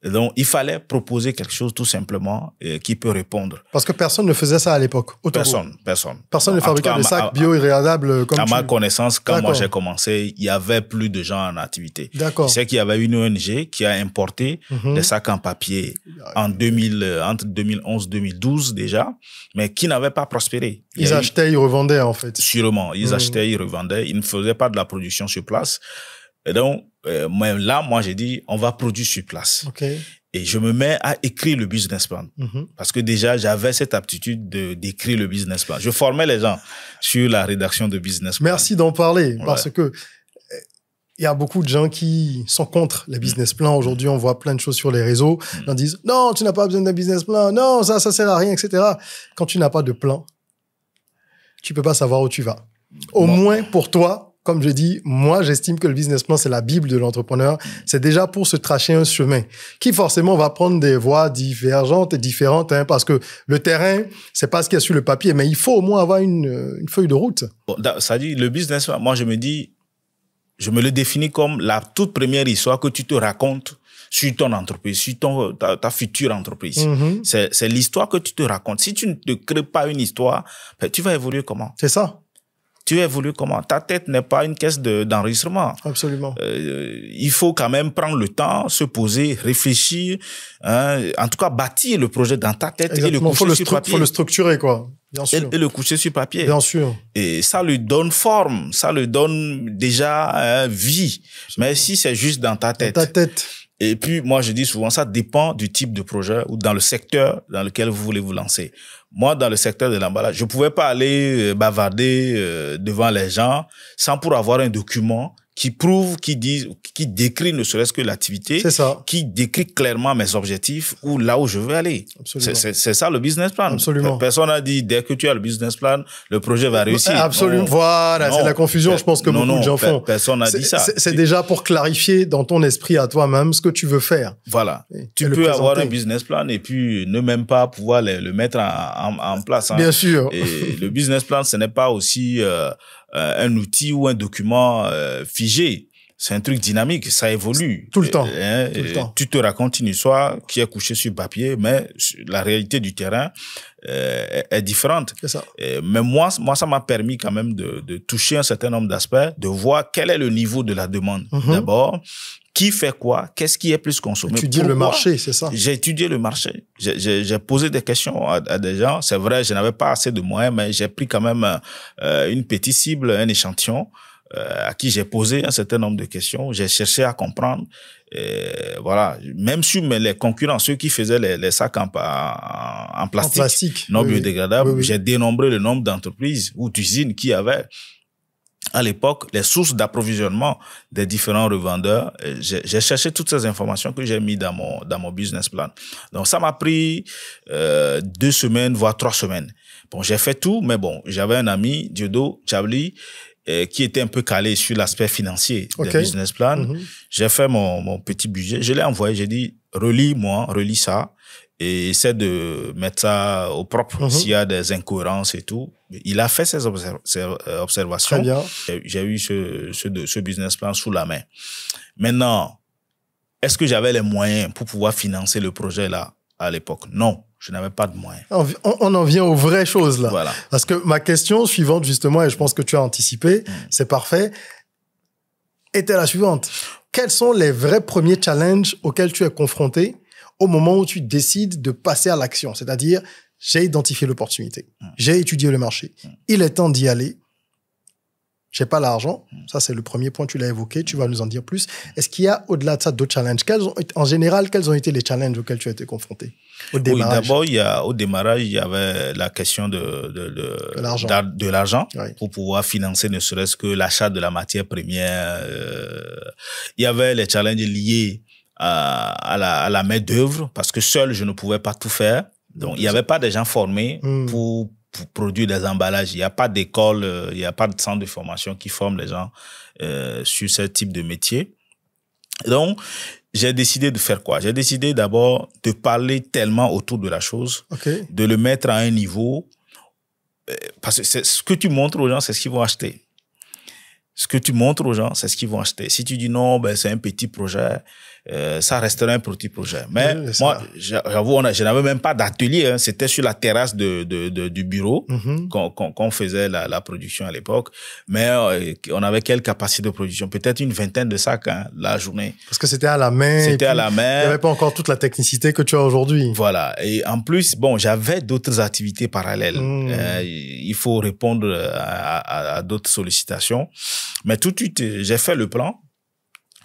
Donc, il fallait proposer quelque chose tout simplement qui peut répondre. Parce que personne ne faisait ça à l'époque, au Togo. Personne. Personne ne fabriquait des sacs biodégradables comme à ma connaissance, quand moi j'ai commencé, il y avait plus de gens en activité. D'accord. Je sais qu'il y avait une ONG qui a importé des sacs en papier entre 2011 2012 déjà, mais qui n'avait pas prospéré. Ils achetaient, ils revendaient en fait. Sûrement. Ils achetaient, ils revendaient. Ils ne faisaient pas de la production sur place. Et donc, là, moi, j'ai dit, on va produire sur place. Et je me mets à écrire le business plan. Parce que déjà, j'avais cette aptitude d'écrire le business plan. Je formais les gens sur la rédaction de business plan. Merci d'en parler, parce que il y a beaucoup de gens qui sont contre les business plans. Aujourd'hui, on voit plein de choses sur les réseaux. On dit, non, tu n'as pas besoin d'un business plan. Non, ça sert à rien, etc. Quand tu n'as pas de plan, tu peux pas savoir où tu vas. Au moins, pour toi, comme je dis, moi, j'estime que le business plan, c'est la Bible de l'entrepreneur. C'est déjà pour se tracer un chemin qui forcément va prendre des voies divergentes et différentes, hein, parce que le terrain, c'est pas ce qu'il y a sur le papier, mais il faut au moins avoir une feuille de route. Bon, ça dit, le business plan, moi, je me le définis comme la toute première histoire que tu te racontes sur ton entreprise, sur ta future entreprise. C'est l'histoire que tu te racontes. Si tu ne te crées pas une histoire, ben, tu vas évoluer comment? C'est ça. Tu évolues comment? Ta tête n'est pas une caisse d'enregistrement. Absolument. Il faut quand même prendre le temps, se poser, réfléchir, hein, en tout cas bâtir le projet dans ta tête. Exactement. Et le coucher sur papier. Faut le structurer, quoi. Bien sûr. Et le coucher sur papier. Bien sûr. Et ça lui donne forme, ça lui donne déjà vie. Mais si c'est juste dans ta tête. Dans ta tête. Et puis, moi, je dis souvent, ça dépend du type de projet ou dans le secteur dans lequel vous voulez vous lancer. Moi, dans le secteur de l'emballage, je pouvais pas aller bavarder devant les gens sans pour avoir un document qui prouve, qui décrit ne serait-ce que l'activité, qui décrit clairement mes objectifs ou là où je veux aller. C'est ça le business plan. Absolument. Personne n'a dit, dès que tu as le business plan, le projet va réussir. Absolument. Non. Voilà, c'est la confusion, je pense que beaucoup de gens font. Personne n'a dit ça. C'est déjà pour clarifier dans ton esprit à toi-même ce que tu veux faire. Voilà. Tu peux avoir un business plan et puis ne même pas pouvoir le mettre en place. Hein. Bien sûr. Et le business plan, ce n'est pas aussi un outil ou un document figé. C'est un truc dynamique, ça évolue. Tout le temps. Tout le temps. Tu te racontes une histoire qui est couchée sur papier, mais la réalité du terrain est différente. C'est ça. Mais moi, ça m'a permis quand même de toucher un certain nombre d'aspects, de voir quel est le niveau de la demande d'abord, qui fait quoi, qu'est-ce qui est plus consommé. Étudier le marché, c'est ça. J'ai étudié le marché. J'ai posé des questions à des gens. C'est vrai, je n'avais pas assez de moyens, mais j'ai pris quand même une petite cible, un échantillon, à qui j'ai posé un certain nombre de questions. J'ai cherché à comprendre. Voilà. Même sur les concurrents, ceux qui faisaient les sacs en plastique non biodégradables, j'ai dénombré le nombre d'entreprises ou d'usines qui avaient à l'époque les sources d'approvisionnement des différents revendeurs. J'ai cherché toutes ces informations que j'ai mis dans mon business plan. Donc ça m'a pris 2 semaines voire 3 semaines. Bon, j'ai fait tout, mais bon, j'avais un ami, Diodo Chabli, qui était un peu calé sur l'aspect financier des business plans. J'ai fait mon petit budget, je l'ai envoyé, j'ai dit relis ça et essaie de mettre ça au propre s'il y a des incohérences et tout. Il a fait ses observations. Très bien. J'ai eu ce business plan sous la main. Maintenant, est-ce que j'avais les moyens pour pouvoir financer le projet là à l'époque? Non, je n'avais pas de moyens. On en vient aux vraies choses là. Voilà. Parce que ma question suivante justement, et je pense que tu as anticipé, c'est parfait. était la suivante. Quels sont les vrais premiers challenges auxquels tu es confronté au moment où tu décides de passer à l'action? C'est-à-dire, j'ai identifié l'opportunité, j'ai étudié le marché, il est temps d'y aller. J'ai pas l'argent. Ça, c'est le premier point, tu l'as évoqué. Tu vas nous en dire plus. Est-ce qu'il y a, au-delà de ça, d'autres challenges? En général, quels ont été les challenges auxquels tu as été confronté au démarrage? Oui, d'abord, au démarrage, il y avait la question de l'argent Oui. pour pouvoir financer ne serait-ce que l'achat de la matière première. Il y avait les challenges liés à la main-d'œuvre parce que seul, je ne pouvais pas tout faire. Donc, il n'y avait pas de gens formés pour produire des emballages. Il n'y a pas d'école, il n'y a pas de centre de formation qui forme les gens sur ce type de métier. Donc, j'ai décidé de faire quoi? J'ai décidé d'abord de parler tellement autour de la chose, de le mettre à un niveau, parce que ce que tu montres aux gens, c'est ce qu'ils vont acheter. Ce que tu montres aux gens, c'est ce qu'ils vont acheter. Si tu dis non, ben c'est un petit projet, ça restera un petit projet. Mais moi, j'avoue, je n'avais même pas d'atelier. Hein. C'était sur la terrasse du bureau qu'on faisait la production à l'époque. Mais on avait quelle capacité de production? Peut-être une vingtaine de sacs la journée. Parce que c'était à la main. C'était à la main. Il n'y avait pas encore toute la technicité que tu as aujourd'hui. Voilà. Et en plus, bon, j'avais d'autres activités parallèles. Il faut répondre à d'autres sollicitations. Mais tout de suite, j'ai fait le plan.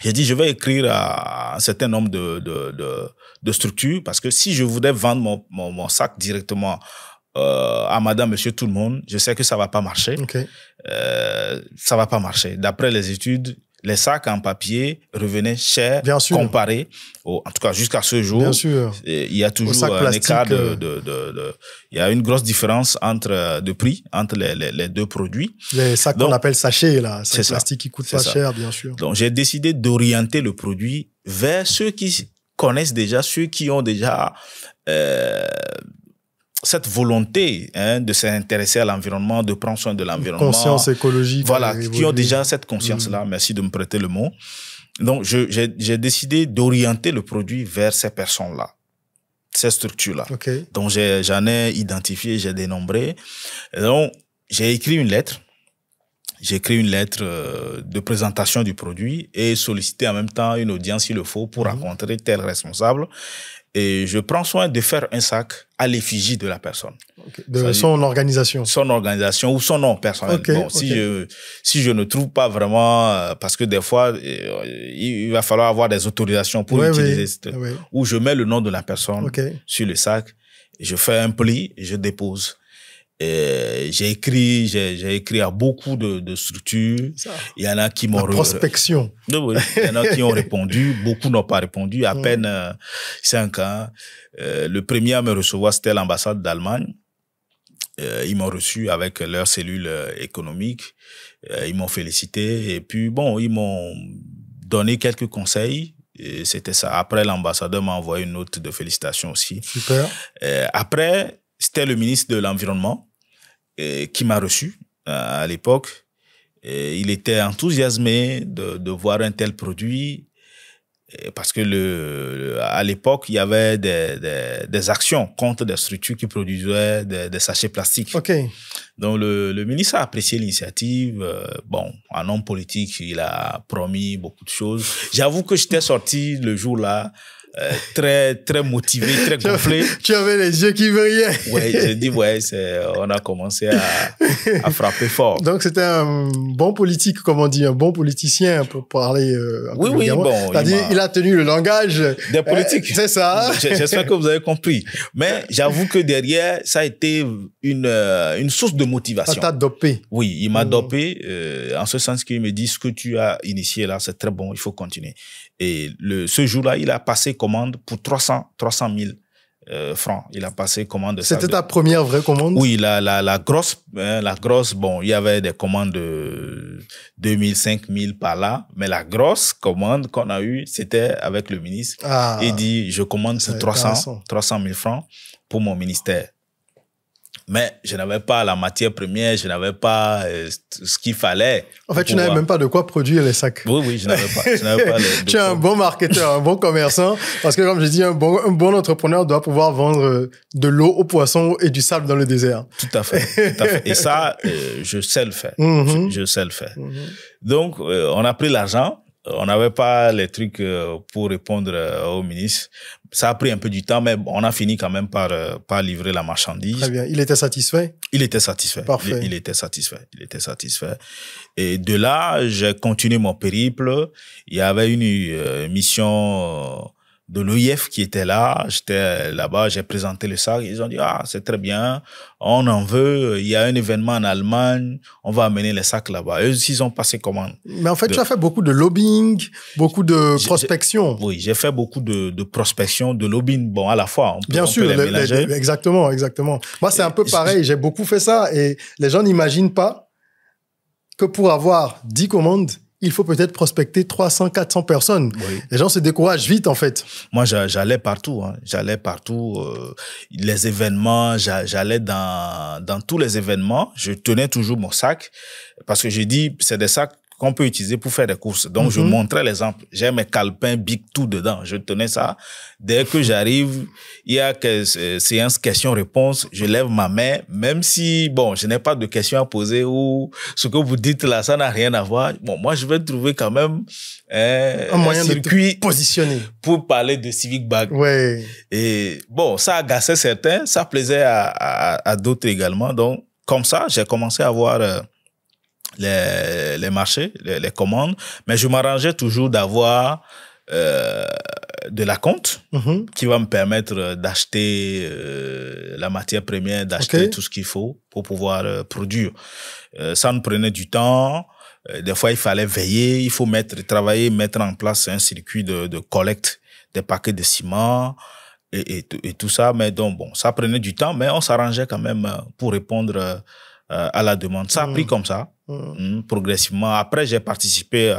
J'ai dit, je vais écrire à un certain nombre de structures parce que si je voudrais vendre mon sac directement à madame, monsieur, tout le monde, je sais que ça va pas marcher. Ça va pas marcher. D'après les études, les sacs en papier revenaient chers comparés, en tout cas jusqu'à ce jour. Bien sûr. Il y a toujours un écart il y a une grosse différence de prix entre les deux produits. Les sacs qu'on appelle sachets, là. C'est ça. Plastique qui coûte pas cher, bien sûr. Donc, j'ai décidé d'orienter le produit vers ceux qui connaissent déjà, ceux qui ont déjà cette volonté de s'intéresser à l'environnement, de prendre soin de l'environnement. Conscience écologique. Voilà, qui ont déjà cette conscience-là. Merci de me prêter le mot. Donc, j'ai décidé d'orienter le produit vers ces personnes-là, ces structures-là. Donc, j'en ai identifié, j'ai dénombré. Et donc, j'ai écrit une lettre. J'ai écrit une lettre de présentation du produit et sollicité en même temps une audience, s'il le faut, pour rencontrer tel responsable. Et je prends soin de faire un sac à l'effigie de la personne. De son organisation. Son organisation ou son nom personnel. Si je ne trouve pas vraiment, parce que des fois, il va falloir avoir des autorisations pour utiliser, où je mets le nom de la personne sur le sac, et je fais un pli et je dépose. J'ai écrit à beaucoup de structures. Il y en a qui m'ont prospection. Il y en a qui ont répondu, beaucoup n'ont pas répondu, à peine 5 ans. Le premier à me recevoir, c'était l'ambassade d'Allemagne. Ils m'ont reçu avec leur cellule économique. Ils m'ont félicité et puis bon, ils m'ont donné quelques conseils. Et c'était ça. Après, l'ambassadeur m'a envoyé une note de félicitations aussi. Super. Après, c'était le ministre de l'Environnement qui m'a reçu à l'époque. Il était enthousiasmé de voir un tel produit parce que à l'époque, il y avait des actions contre des structures qui produisaient des sachets plastiques. Donc, le ministre a apprécié l'initiative. Bon, en homme politique, il a promis beaucoup de choses. J'avoue que j'étais sorti le jour-là très motivé, très gonflé. Tu avais les yeux qui brillaient. Ouais, j'ai dit on a commencé à frapper fort. Donc c'était un bon politique, comme on dit, un bon politicien pour parler. Oui, bon. C'est-à-dire, il a tenu le langage des politiques. C'est ça. J'espère que vous avez compris. Mais j'avoue que derrière, ça a été une source de motivation. Ça t'a dopé. Oui, il m'a dopé en ce sens qu'il me dit ce que tu as initié là, c'est très bon, il faut continuer. Et ce jour-là, il a passé commande pour 300 000 francs. Il a passé commande de ça. C'était ta première vraie commande? Oui, la grosse, bon, il y avait des commandes de 2 000, 5 000 par là, mais la grosse commande qu'on a eue, c'était avec le ministre. Il dit, je commande pour 300 000 francs pour mon ministère. Mais je n'avais pas la matière première, je n'avais pas ce qu'il fallait. En fait, tu n'avais même pas de quoi produire les sacs. Oui, je n'avais pas. Tu es un bon marketeur, un bon commerçant, parce que comme je dis, un bon entrepreneur doit pouvoir vendre de l'eau aux poissons et du sable dans le désert. Tout à fait. Et ça, je sais le faire. Je sais le faire. Donc, on a pris l'argent. On n'avait pas les trucs pour répondre au ministre. Ça a pris un peu du temps, mais on a fini quand même par livrer la marchandise. Très bien. Il était satisfait? Il était satisfait. Parfait. Il était satisfait. Il était satisfait. Et de là, j'ai continué mon périple. Il y avait une mission de l'OIF qui était là. J'étais là-bas, j'ai présenté le sac. Ils ont dit, ah, c'est très bien. On en veut. Il y a un événement en Allemagne. On va amener les sacs là-bas. Eux aussi, ils ont passé commande. Mais en fait, tu as fait beaucoup de lobbying, beaucoup de prospection. Oui, j'ai fait beaucoup de prospection, de lobbying. Bon, à la fois. Bien sûr, exactement, exactement. Moi, c'est un peu pareil. J'ai beaucoup fait ça et les gens n'imaginent pas que pour avoir 10 commandes, il faut peut-être prospecter 300, 400 personnes. Oui. Les gens se découragent vite, en fait. Moi, j'allais partout. Hein. J'allais partout. Les événements, j'allais dans tous les événements. Je tenais toujours mon sac parce que j'ai dit, c'est des sacs qu'on peut utiliser pour faire des courses. Donc, je montrais l'exemple. J'ai mes calepins, Bic, tout dedans. Je tenais ça. Dès que j'arrive, il y a séance questions-réponses. Je lève ma main, même si, bon, je n'ai pas de questions à poser ou ce que vous dites là, ça n'a rien à voir. Bon, moi, je vais trouver quand même un moyen circuit de te positionner pour parler de Civic Bag. Ouais. Et bon, ça agaçait certains, ça plaisait à d'autres également. Donc, comme ça, j'ai commencé à voir les marchés, les commandes, mais je m'arrangeais toujours d'avoir de la compte qui va me permettre d'acheter la matière première, d'acheter tout ce qu'il faut pour pouvoir produire. Ça nous prenait du temps. Des fois, il fallait veiller, il faut travailler, mettre en place un circuit de collecte des paquets de ciment et tout ça. Mais donc, bon, ça prenait du temps, mais on s'arrangeait quand même pour répondre à la demande. Ça a pris comme ça, progressivement. Après, j'ai participé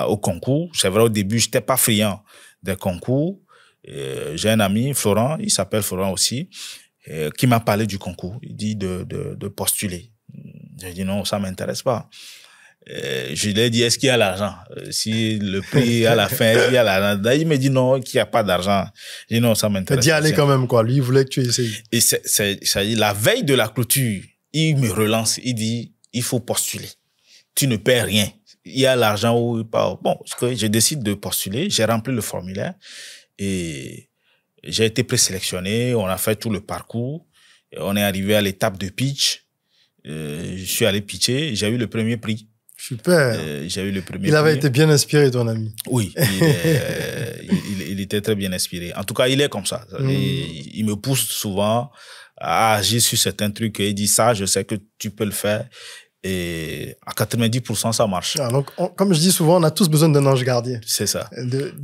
au concours. C'est vrai, au début, j'étais pas friand des concours. J'ai un ami, Florent, il s'appelle Florent aussi, qui m'a parlé du concours. Il dit de postuler. J'ai dit non, ça m'intéresse pas. Je lui ai dit, est-ce qu'il y a l'argent? Si le prix à la fin, est-ce qu'il y a l'argent? Il me dit non, qu'il n'y a pas d'argent. J'ai dit non, ça m'intéresse. Il a dit allez quand même, quoi. Lui, il voulait que tu essayes. Et ça dit, la veille de la clôture, il me relance. Il dit, il faut postuler. Tu ne perds rien. Il y a l'argent ou pas. Bon, je décide de postuler. J'ai rempli le formulaire et j'ai été présélectionné. On a fait tout le parcours. On est arrivé à l'étape de pitch. Je suis allé pitcher. J'ai eu le premier prix. Super. J'ai eu le premier prix. Il avait été bien inspiré, ton ami. Oui, il était très bien inspiré. En tout cas, il est comme ça. Il me pousse souvent à agir sur certains trucs. Il dit ça, je sais que tu peux le faire. Et à 90%, ça marche. Ah, donc, comme je dis souvent, on a tous besoin d'un ange gardien. C'est ça.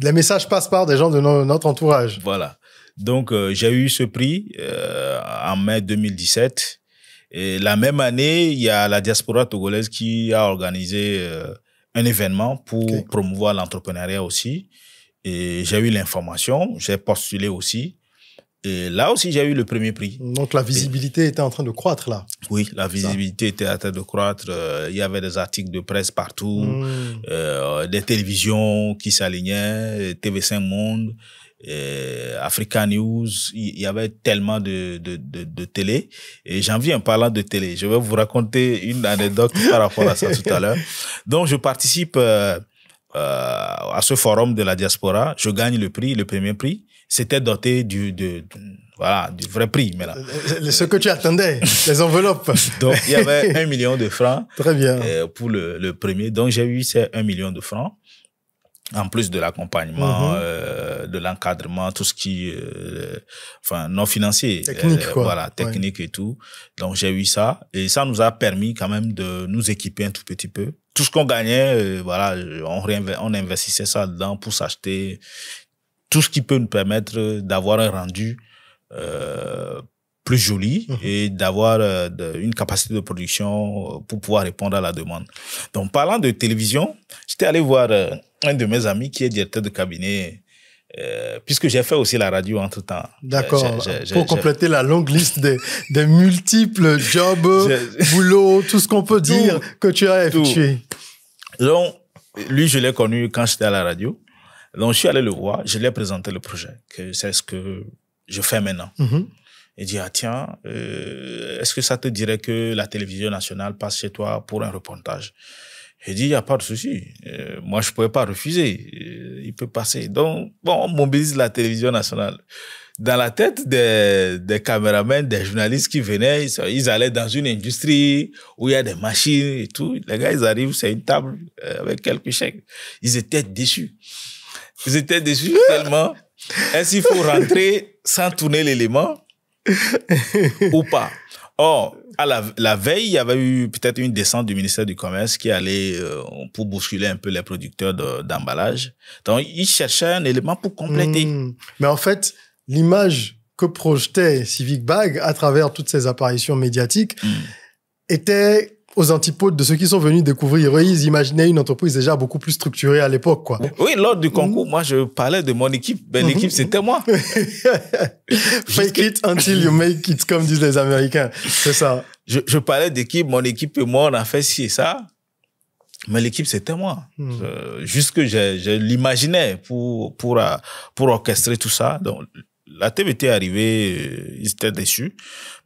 Les messages passent par des gens de notre entourage. Voilà. Donc, j'ai eu ce prix en mai 2017. Et la même année, il y a la diaspora togolaise qui a organisé un événement pour promouvoir l'entrepreneuriat aussi. Et j'ai eu l'information, j'ai postulé aussi. Et là aussi, j'ai eu le premier prix. Donc, la visibilité était en train de croître, là. Oui, la visibilité était en train de croître. Il y avait des articles de presse partout, des télévisions qui s'alignaient, TV5 Monde, Africa News. Il y avait tellement de télé. Et j'en viens en parlant de télé. Je vais vous raconter une anecdote par rapport à ça tout à l'heure. Donc, je participe à ce forum de la diaspora. Je gagne le premier prix. C'était doté du vrai prix. Mais là. Ce que tu attendais, les enveloppes. Donc, il y avait 1 million de francs. Très bien. Pour le premier. Donc, j'ai eu ces 1 million de francs. En plus de l'accompagnement, de l'encadrement, tout ce qui, non financier. Technique, quoi. Voilà, technique et tout. Donc, j'ai eu ça. Et ça nous a permis quand même de nous équiper un tout petit peu. Tout ce qu'on gagnait, on investissait ça dedans pour s'acheter tout ce qui peut nous permettre d'avoir un rendu plus joli et d'avoir une capacité de production pour pouvoir répondre à la demande. Donc, parlant de télévision, j'étais allé voir un de mes amis qui est directeur de cabinet, puisque j'ai fait aussi la radio entre-temps. D'accord. Pour compléter la longue liste des multiples jobs, boulots, tout ce qu'on peut dire que tu as effectué. Donc, lui, je l'ai connu quand j'étais à la radio. Donc, je suis allé le voir, je lui ai présenté le projet, que c'est ce que je fais maintenant. Il dit, ah tiens, est-ce que ça te dirait que la télévision nationale passe chez toi pour un reportage? J'ai dit, il n'y a pas de souci. Moi, je ne pouvais pas refuser. Il peut passer. Donc, bon, on mobilise la télévision nationale. Dans la tête des caméramans, des journalistes qui venaient, ils allaient dans une industrie où il y a des machines et tout. Les gars, ils arrivent, c'est une table avec quelques chèques. Ils étaient déçus. Ils étaient déçus tellement. Est-ce qu'il faut rentrer sans tourner l'élément ou pas? Or, à la veille, il y avait eu peut-être une descente du ministère du Commerce qui allait pour bousculer un peu les producteurs d'emballage. Donc, ils cherchaient un élément pour compléter. Mais en fait, l'image que projetait Civic Bag à travers toutes ces apparitions médiatiques était aux antipodes de ceux qui sont venus découvrir. Eux, ils imaginaient une entreprise déjà beaucoup plus structurée à l'époque, quoi. Oui, lors du concours, moi, je parlais de mon équipe. Ben, l'équipe, c'était moi. Fake it until you make it, comme disent les Américains. C'est ça. Je parlais d'équipe, mon équipe et moi, on a fait ci et ça. Mais l'équipe, c'était moi. Juste que je l'imaginais pour orchestrer tout ça. Donc, la TVT est arrivée, ils étaient déçus.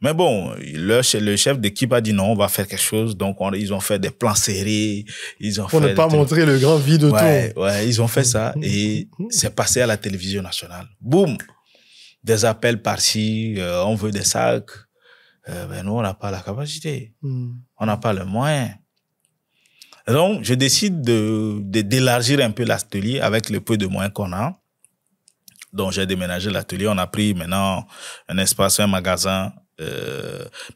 Mais bon, le chef d'équipe a dit non, on va faire quelque chose. Donc, ils ont fait des plans serrés. Pour ne pas montrer le grand vide autour. Ouais, ils ont fait ça. Et c'est passé à la télévision nationale. Boum! Des appels par-ci, on veut des sacs. Ben, nous, on n'a pas la capacité. On n'a pas le moyen. Donc, je décide d'élargir un peu l'atelier avec le peu de moyens qu'on a. Donc, j'ai déménagé l'atelier. On a pris maintenant un espace, un magasin.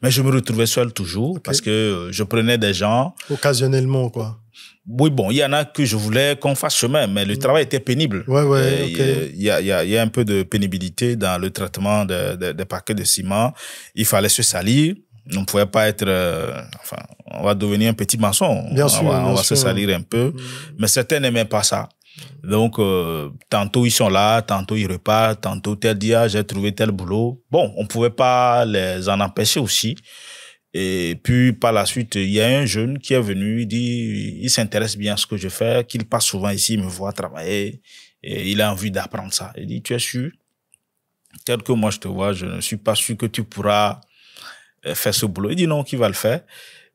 Mais je me retrouvais seul toujours parce que je prenais des gens. Occasionnellement, quoi. Oui, bon, il y en a que je voulais qu'on fasse chemin, mais le travail était pénible. Il y a un peu de pénibilité dans le traitement des paquets de ciment. Il fallait se salir. On ne pouvait pas être... enfin, on va devenir un petit maçon. Bien sûr, on va se salir un peu. Mais certains n'aimaient pas ça. Donc, tantôt ils sont là, tantôt ils repartent, tantôt tel dit, ah, j'ai trouvé tel boulot. Bon, on pouvait pas les en empêcher aussi. Et puis, par la suite, il y a un jeune qui est venu, il dit, il s'intéresse bien à ce que je fais, qu'il passe souvent ici, il me voit travailler, et il a envie d'apprendre ça. Il dit, tu es sûr? Tel que moi je te vois, je ne suis pas sûr que tu pourras faire ce boulot. Il dit non, qui va le faire?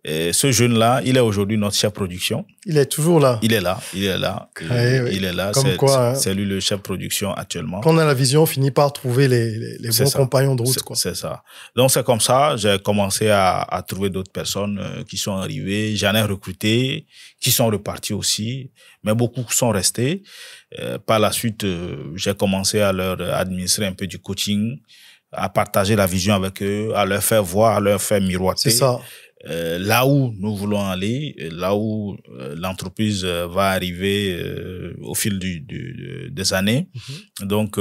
Et ce jeune-là, il est aujourd'hui notre chef production. Il est toujours là. Il est là. Il est là. Il est là. Comme quoi, c'est lui le chef production actuellement. Quand on a la vision, on finit par trouver les bons compagnons de route, quoi. C'est ça. Donc, c'est comme ça, j'ai commencé à trouver d'autres personnes qui sont arrivées. J'en ai recruté, qui sont repartis aussi, mais beaucoup sont restés. Par la suite, j'ai commencé à leur administrer un peu du coaching, à partager la vision avec eux, à leur faire voir, à leur faire miroiter. C'est ça. Là où nous voulons aller, là où l'entreprise va arriver au fil des années. Donc,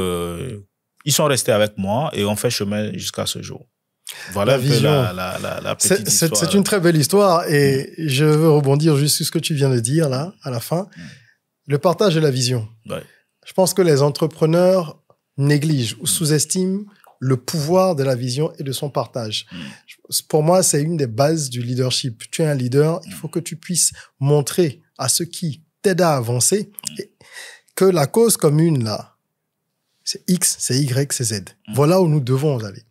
ils sont restés avec moi et on fait chemin jusqu'à ce jour. Voilà la vision. La petite histoire. C'est une très belle histoire et je veux rebondir juste sur ce que tu viens de dire là, à la fin. Le partage de la vision. Ouais. Je pense que les entrepreneurs négligent ou sous-estiment le pouvoir de la vision et de son partage. Pour moi, c'est une des bases du leadership. Tu es un leader, il faut que tu puisses montrer à ceux qui t'aident à avancer que la cause commune, là, c'est X, c'est Y, c'est Z. Voilà où nous devons aller.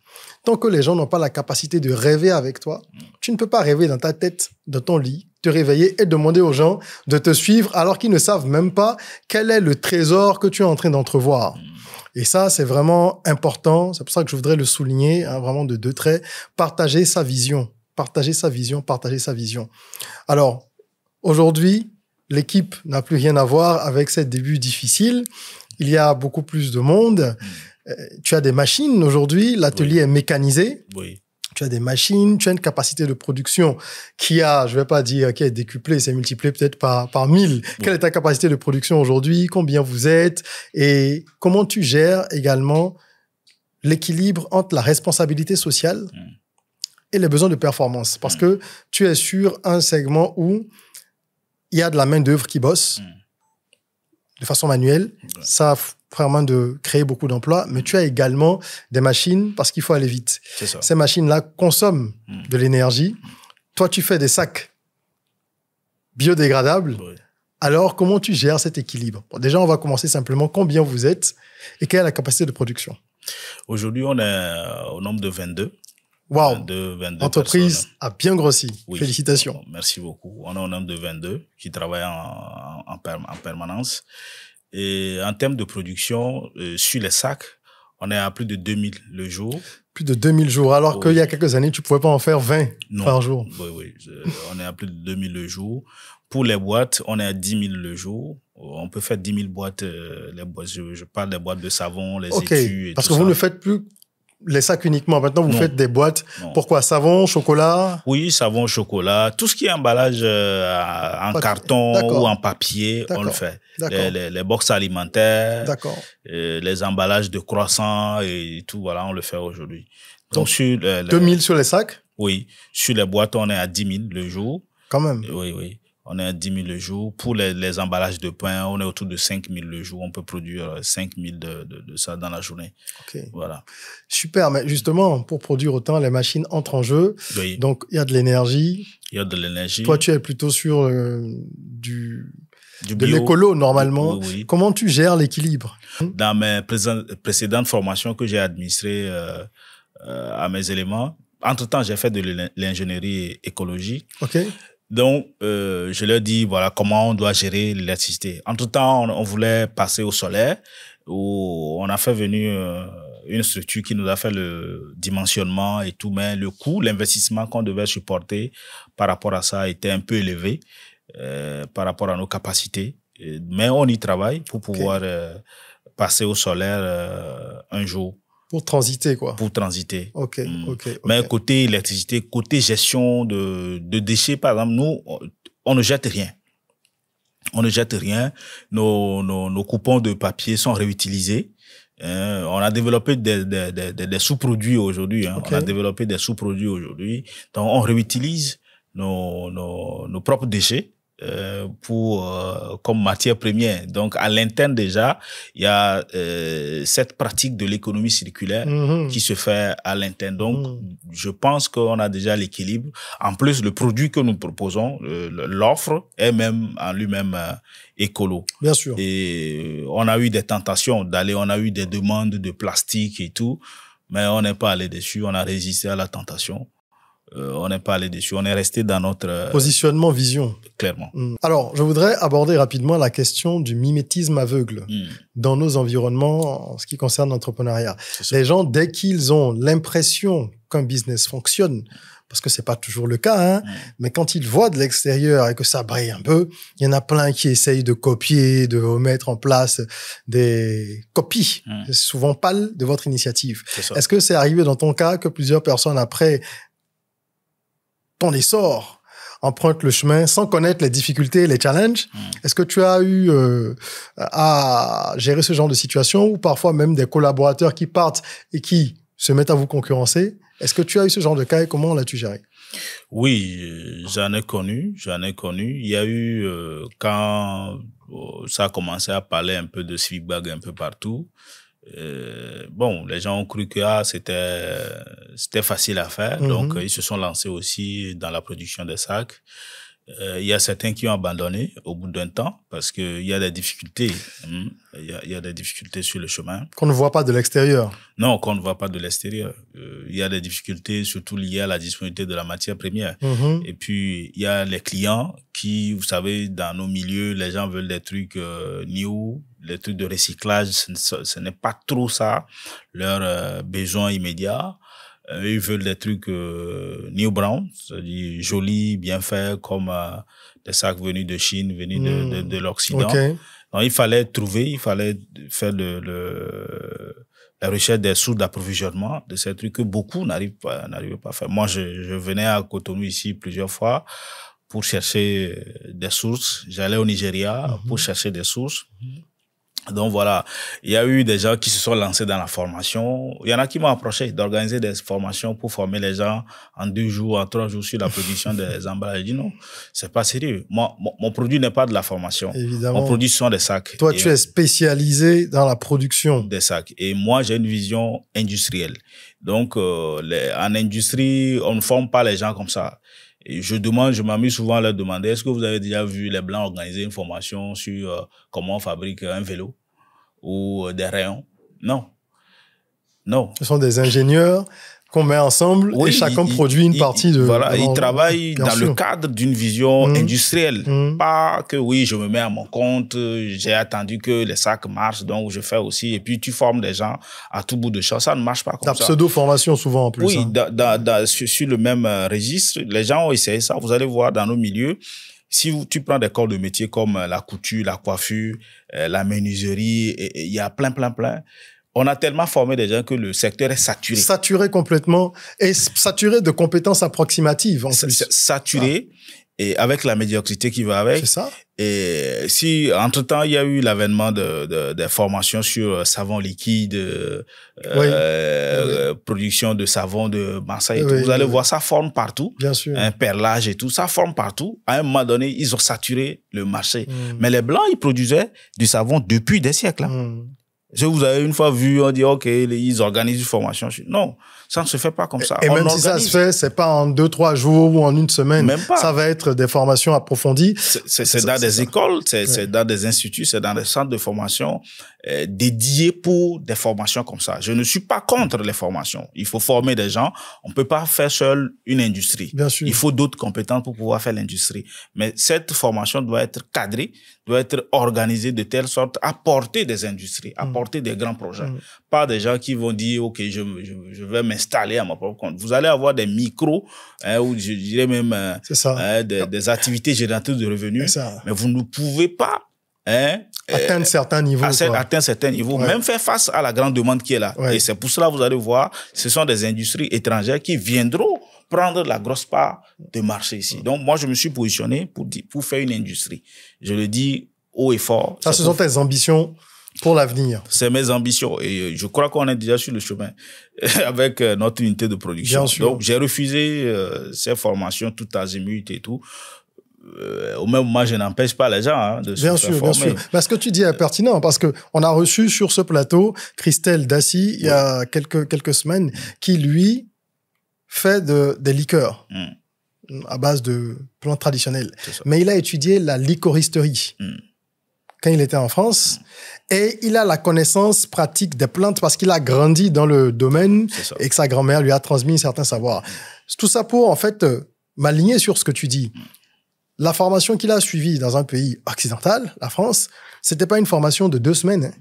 Tant que les gens n'ont pas la capacité de rêver avec toi, tu ne peux pas rêver dans ta tête, dans ton lit, te réveiller et demander aux gens de te suivre alors qu'ils ne savent même pas quel est le trésor que tu es en train d'entrevoir. Et ça, c'est vraiment important. C'est pour ça que je voudrais le souligner, hein, vraiment de deux traits. Partager sa vision. Partager sa vision, partager sa vision. Alors, aujourd'hui, l'équipe n'a plus rien à voir avec ces débuts difficiles. Il y a beaucoup plus de monde. Tu as des machines aujourd'hui. L'atelier est mécanisé. Oui. Tu as des machines, tu as une capacité de production qui a, je vais pas dire qui est décuplée, c'est multiplié peut-être par 1000. Oui. Quelle est ta capacité de production aujourd'hui? Combien vous êtes? Et comment tu gères également l'équilibre entre la responsabilité sociale et les besoins de performance? Parce que tu es sur un segment où il y a de la main-d'œuvre qui bosse de façon manuelle. Ça vraiment de créer beaucoup d'emplois, mais tu as également des machines parce qu'il faut aller vite. Ces machines-là consomment de l'énergie. Toi, tu fais des sacs biodégradables. Oui. Alors, comment tu gères cet équilibre? Bon, déjà, on va commencer simplement. Combien vous êtes et quelle est la capacité de production? Aujourd'hui, on est au nombre de 22. Waouh. 22 L'entreprise personnes. a bien grossi. Oui. Félicitations. Merci beaucoup. On a un nombre de 22 qui travaillent en permanence. Et en termes de production, sur les sacs, on est à plus de 2000 le jour. Plus de 2000 jours, alors qu'il y a quelques années, tu pouvais pas en faire 20 par jour. Oui. On est à plus de 2000 le jour. Pour les boîtes, on est à 10 000 le jour. On peut faire 10 000 boîtes. Les boîtes, je parle des boîtes de savon, les étuis et parce tout que ça. vous ne faites plus les sacs uniquement. Maintenant, vous faites des boîtes. Non. Pourquoi? Savon, chocolat? Oui, savon, chocolat. Tout ce qui est emballage en carton ou en papier, on le fait. Les box alimentaires, les emballages de croissants et tout, voilà, on le fait aujourd'hui. Donc sur 2000 sur les sacs? Oui. Sur les boîtes, on est à 10 000 le jour. Quand même. Oui. On est à 10 000 le jour. Pour les emballages de pain, on est autour de 5 000 le jour. On peut produire 5 000 de ça dans la journée. Ok. Voilà. Super. Mais justement, pour produire autant, les machines entrent en jeu. Oui. Donc, il y a de l'énergie. Il y a de l'énergie. Toi, tu es plutôt sur de l'écolo, normalement. Oui. Comment tu gères l'équilibre? Dans mes précédentes formations que j'ai administrées à mes éléments, entre-temps, j'ai fait de l'ingénierie écologique. Ok. Donc, je leur dis, voilà, comment on doit gérer l'électricité. Entre-temps, on voulait passer au solaire, où on a fait venir une structure qui nous a fait le dimensionnement et tout, mais le coût, l'investissement qu'on devait supporter par rapport à ça était un peu élevé par rapport à nos capacités. Mais on y travaille pour pouvoir passer au solaire un jour. Pour transiter, quoi. Pour transiter. Ok. Mais côté électricité, côté gestion de déchets, par exemple, nous, on ne jette rien. On ne jette rien. Nos coupons de papier sont réutilisés. On a développé des sous-produits aujourd'hui. On a développé des sous-produits aujourd'hui. Donc, on réutilise nos propres déchets. Comme matière première. Donc, à l'interne déjà, il y a cette pratique de l'économie circulaire qui se fait à l'interne. Donc, je pense qu'on a déjà l'équilibre. En plus, le produit que nous proposons, l'offre est même en lui-même écolo. Bien sûr. Et on a eu des tentations d'aller, on a eu des demandes de plastique et tout, mais on n'est pas allé dessus. On a résisté à la tentation. On n'est pas allé dessus, on est resté dans notre... positionnement, vision. Clairement. Alors, je voudrais aborder rapidement la question du mimétisme aveugle dans nos environnements en ce qui concerne l'entrepreneuriat. Les gens, dès qu'ils ont l'impression qu'un business fonctionne, parce que c'est pas toujours le cas, mais quand ils voient de l'extérieur et que ça brille un peu, il y en a plein qui essayent de copier, de mettre en place des copies, souvent pâles, de votre initiative. Est-ce que c'est arrivé dans ton cas que plusieurs personnes après ton essor emprunte le chemin sans connaître les difficultés, les challenges? Est-ce que tu as eu à gérer ce genre de situation ou parfois même des collaborateurs qui partent et qui se mettent à vous concurrencer? Est-ce que tu as eu ce genre de cas et comment l'as-tu géré? Oui, j'en ai connu. Il y a eu, quand ça a commencé à parler un peu de Civic Bag un peu partout, bon, les gens ont cru que c'était facile à faire, donc ils se sont lancés aussi dans la production des sacs. Il y a certains qui ont abandonné au bout d'un temps parce que il y a des difficultés. Il y a des difficultés sur le chemin. Qu'on ne voit pas de l'extérieur. Non, qu'on ne voit pas de l'extérieur. Il y a des difficultés surtout liées à la disponibilité de la matière première. Et puis, il y a les clients qui, vous savez, dans nos milieux, les gens veulent des trucs new, les trucs de recyclage. Ce n'est pas trop ça, leur besoin immédiat. Ils veulent des trucs new brown, c'est-à-dire jolis, bien faits, comme des sacs venus de Chine, venus de l'Occident. Donc, il fallait faire la recherche des sources d'approvisionnement de ces trucs que beaucoup n'arrivent pas à faire. Moi, je venais à Cotonou ici plusieurs fois pour chercher des sources. J'allais au Nigeria pour chercher des sources. Donc voilà, il y a eu des gens qui se sont lancés dans la formation. Il y en a qui m'ont approché d'organiser des formations pour former les gens en 2 jours, en 3 jours sur la production des emballages. Je dis non, c'est pas sérieux. Moi, mon produit n'est pas de la formation. Évidemment. Mon produit sont des sacs. Toi, tu es spécialisé dans la production des sacs. Et moi, j'ai une vision industrielle. Donc, en industrie, on ne forme pas les gens comme ça. Et je m'amuse souvent à leur demander, est-ce que vous avez déjà vu les Blancs organiser une formation sur comment on fabrique un vélo ou des rayons? Non. Ce sont des ingénieurs qu'on met ensemble et chacun produit une partie de... Voilà, ils travaillent dans le cadre d'une vision industrielle. Pas que oui, je me mets à mon compte, j'ai attendu que les sacs marchent, donc je fais aussi. Et puis tu formes des gens à tout bout de champ. Ça ne marche pas comme ça. La pseudo-formation souvent en plus. Oui, sur le même registre, les gens ont essayé ça. Vous allez voir dans nos milieux, si tu prends des corps de métier comme la couture, la coiffure, la menuiserie, il y a plein. On a tellement formé des gens que le secteur est saturé. Saturé complètement et saturé de compétences approximatives en plus. Saturé et avec la médiocrité qui va avec. C'est ça. Et si, entre-temps, il y a eu l'avènement des formations sur savon liquide, production de savon de Marseille et tout, vous allez voir, ça forme partout. Bien sûr. Un perlage et tout, ça forme partout. À un moment donné, ils ont saturé le marché. Mais les Blancs, ils produisaient du savon depuis des siècles. Je vous avez une fois vu, on dit, OK, ils organisent une formation. Non, ça ne se fait pas comme ça. Et même si ça se fait, c'est pas en 2-3 jours ou en une semaine. Même pas. Ça va être des formations approfondies. C'est dans des écoles, c'est dans des instituts, c'est dans des centres de formation dédiés pour des formations comme ça. Je ne suis pas contre les formations. Il faut former des gens. On peut pas faire seul une industrie. Bien sûr. Il faut d'autres compétences pour pouvoir faire l'industrie. Mais cette formation doit être cadrée, doit être organisée de telle sorte à porter des industries, à porter des grands projets. Pas des gens qui vont dire, OK, je vais m'installer à mon propre compte. Vous allez avoir des micros, ou je dirais même des activités génératrices de revenus, mais vous ne pouvez pas atteindre certains niveaux. Atteindre certains niveaux, même faire face à la grande demande qui est là. Et c'est pour cela, vous allez voir, ce sont des industries étrangères qui viendront prendre la grosse part de marché ici. Donc, moi, je me suis positionné pour faire une industrie. Je le dis haut et fort. Ça, ce sont tes ambitions pour l'avenir. C'est mes ambitions. Et je crois qu'on est déjà sur le chemin avec notre unité de production. Bien sûr. Donc, j'ai refusé ces formations tout azimut et tout. Au même moment, je n'empêche pas les gens de se faire former. Bien sûr. Mais ce que tu dis est pertinent parce que on a reçu sur ce plateau Christelle Dassy il y a quelques semaines qui, lui, fait des liqueurs à base de plantes traditionnelles. Mais il a étudié la licoristerie quand il était en France et il a la connaissance pratique des plantes parce qu'il a grandi dans le domaine et que sa grand-mère lui a transmis certains savoirs. Tout ça pour, en fait, m'aligner sur ce que tu dis. La formation qu'il a suivie dans un pays occidental, la France, c'était pas une formation de 2 semaines.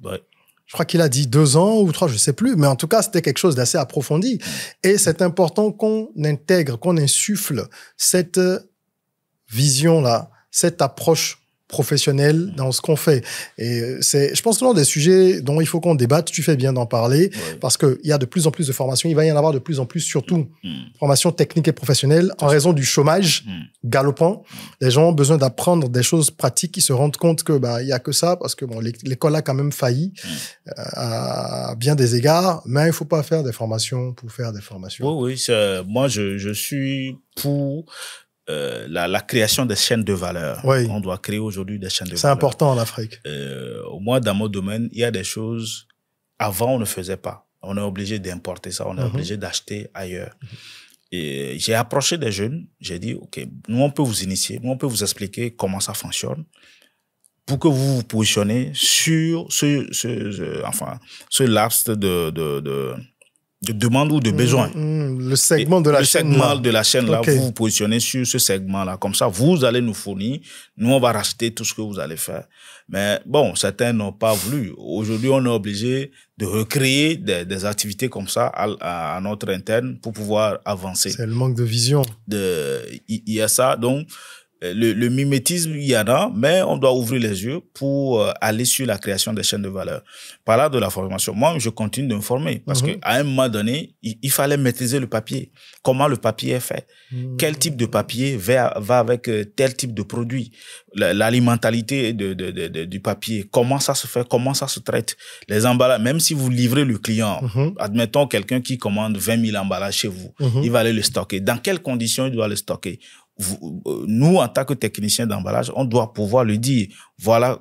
Je crois qu'il a dit 2 ans ou 3, je sais plus. Mais en tout cas, c'était quelque chose d'assez approfondi. Et c'est important qu'on intègre, qu'on insuffle cette vision-là, cette approche professionnelle dans ce qu'on fait. Et c'est, je pense que ce sont des sujets dont il faut qu'on débatte. Tu fais bien d'en parler parce qu'il y a de plus en plus de formations. Il va y en avoir de plus en plus, surtout formation technique et professionnelle, en raison du chômage galopant. Les gens ont besoin d'apprendre des choses pratiques. Ils se rendent compte que il y a que ça parce que l'école a quand même failli à bien des égards. Mais il faut pas faire des formations pour faire des formations. Oui, moi je suis pour la création des chaînes de valeur. On doit créer aujourd'hui des chaînes de valeur. C'est important en Afrique. Moi, dans mon domaine, il y a des choses, avant, on ne faisait pas. On est obligé d'importer ça, on est obligé d'acheter ailleurs. Et j'ai approché des jeunes, j'ai dit, OK, nous, on peut vous initier, nous, on peut vous expliquer comment ça fonctionne pour que vous vous positionnez sur ce laps de demande ou de besoin. Le segment de la chaîne. Le segment de la chaîne, là, vous vous positionnez sur ce segment-là. Comme ça, vous allez nous fournir. Nous, on va racheter tout ce que vous allez faire. Mais bon, certains n'ont pas voulu. Aujourd'hui, on est obligé de recréer des activités comme ça à notre interne pour pouvoir avancer. C'est le manque de vision. Il y a ça. Donc, le mimétisme, il y en a, mais on doit ouvrir les yeux pour aller sur la création des chaînes de valeur. Par là de la formation, moi, je continue de me former parce que à un moment donné, il fallait maîtriser le papier. Comment le papier est fait? Quel type de papier va avec tel type de produit? L'alimentalité du papier, comment ça se fait? Comment ça se traite? Les emballages, même si vous livrez le client, admettons quelqu'un qui commande 20 000 emballages chez vous, il va aller le stocker. Dans quelles conditions il doit le stocker? Nous, en tant que technicien d'emballage, on doit pouvoir lui dire, voilà,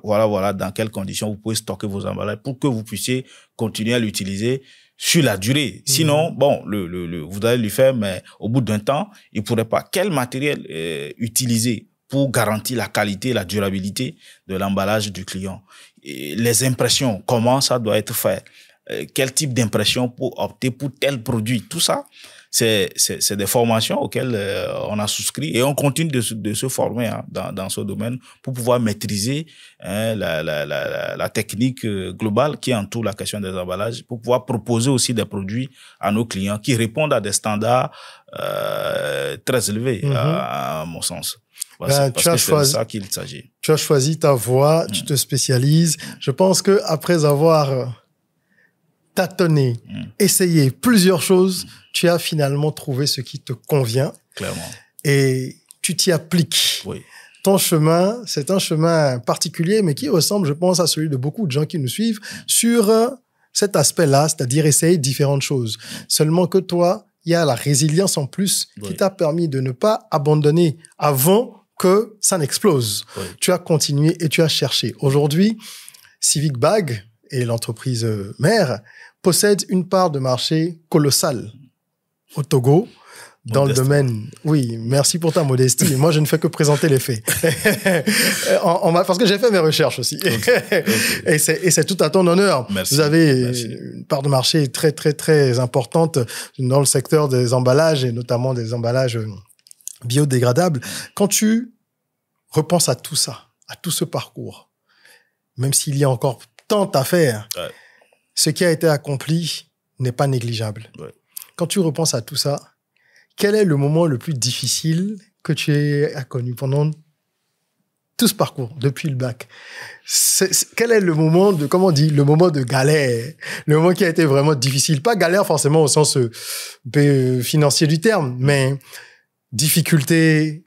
dans quelles conditions vous pouvez stocker vos emballages pour que vous puissiez continuer à l'utiliser sur la durée. Sinon, bon, vous allez lui faire, mais au bout d'un temps, il pourrait pas. Quel matériel utiliser pour garantir la qualité et la durabilité de l'emballage du client? Et les impressions, comment ça doit être fait? Quel type d'impression pour opter pour tel produit? Tout ça, c'est des formations auxquelles on a souscrit et on continue de se former hein, dans ce domaine pour pouvoir maîtriser hein, la technique globale qui entoure la question des emballages, pour pouvoir proposer aussi des produits à nos clients qui répondent à des standards très élevés, à mon sens. Voilà, parce que c'est de ça qu'il s'agit. Tu as choisi ta voie, tu te spécialises. Je pense que après avoir tâtonné, essayé plusieurs choses, tu as finalement trouvé ce qui te convient. Clairement. Et tu t'y appliques. Oui. Ton chemin, c'est un chemin particulier, mais qui ressemble, je pense, à celui de beaucoup de gens qui nous suivent sur cet aspect-là, c'est-à-dire essayer différentes choses. Seulement que toi, il y a la résilience en plus qui t'a permis de ne pas abandonner avant que ça n'explose. Oui. Tu as continué et tu as cherché. Aujourd'hui, Civic Bag et l'entreprise mère possèdent une part de marché colossale au Togo, dans le domaine... Oui, merci pour ta modestie. Moi, je ne fais que présenter les faits. Parce que j'ai fait mes recherches aussi. Okay. Et c'est tout à ton honneur. Merci. Vous avez une part de marché très, très, très importante dans le secteur des emballages et notamment des emballages biodégradables. Quand tu repenses à tout ça, à tout ce parcours, même s'il y a encore tant à faire, ce qui a été accompli n'est pas négligeable. Ouais. Quand tu repenses à tout ça, quel est le moment le plus difficile que tu as connu pendant tout ce parcours, depuis le bac? Quel est le moment de, comment on dit, le moment de galère? Le moment qui a été vraiment difficile. Pas galère forcément au sens financier du terme, mais difficulté.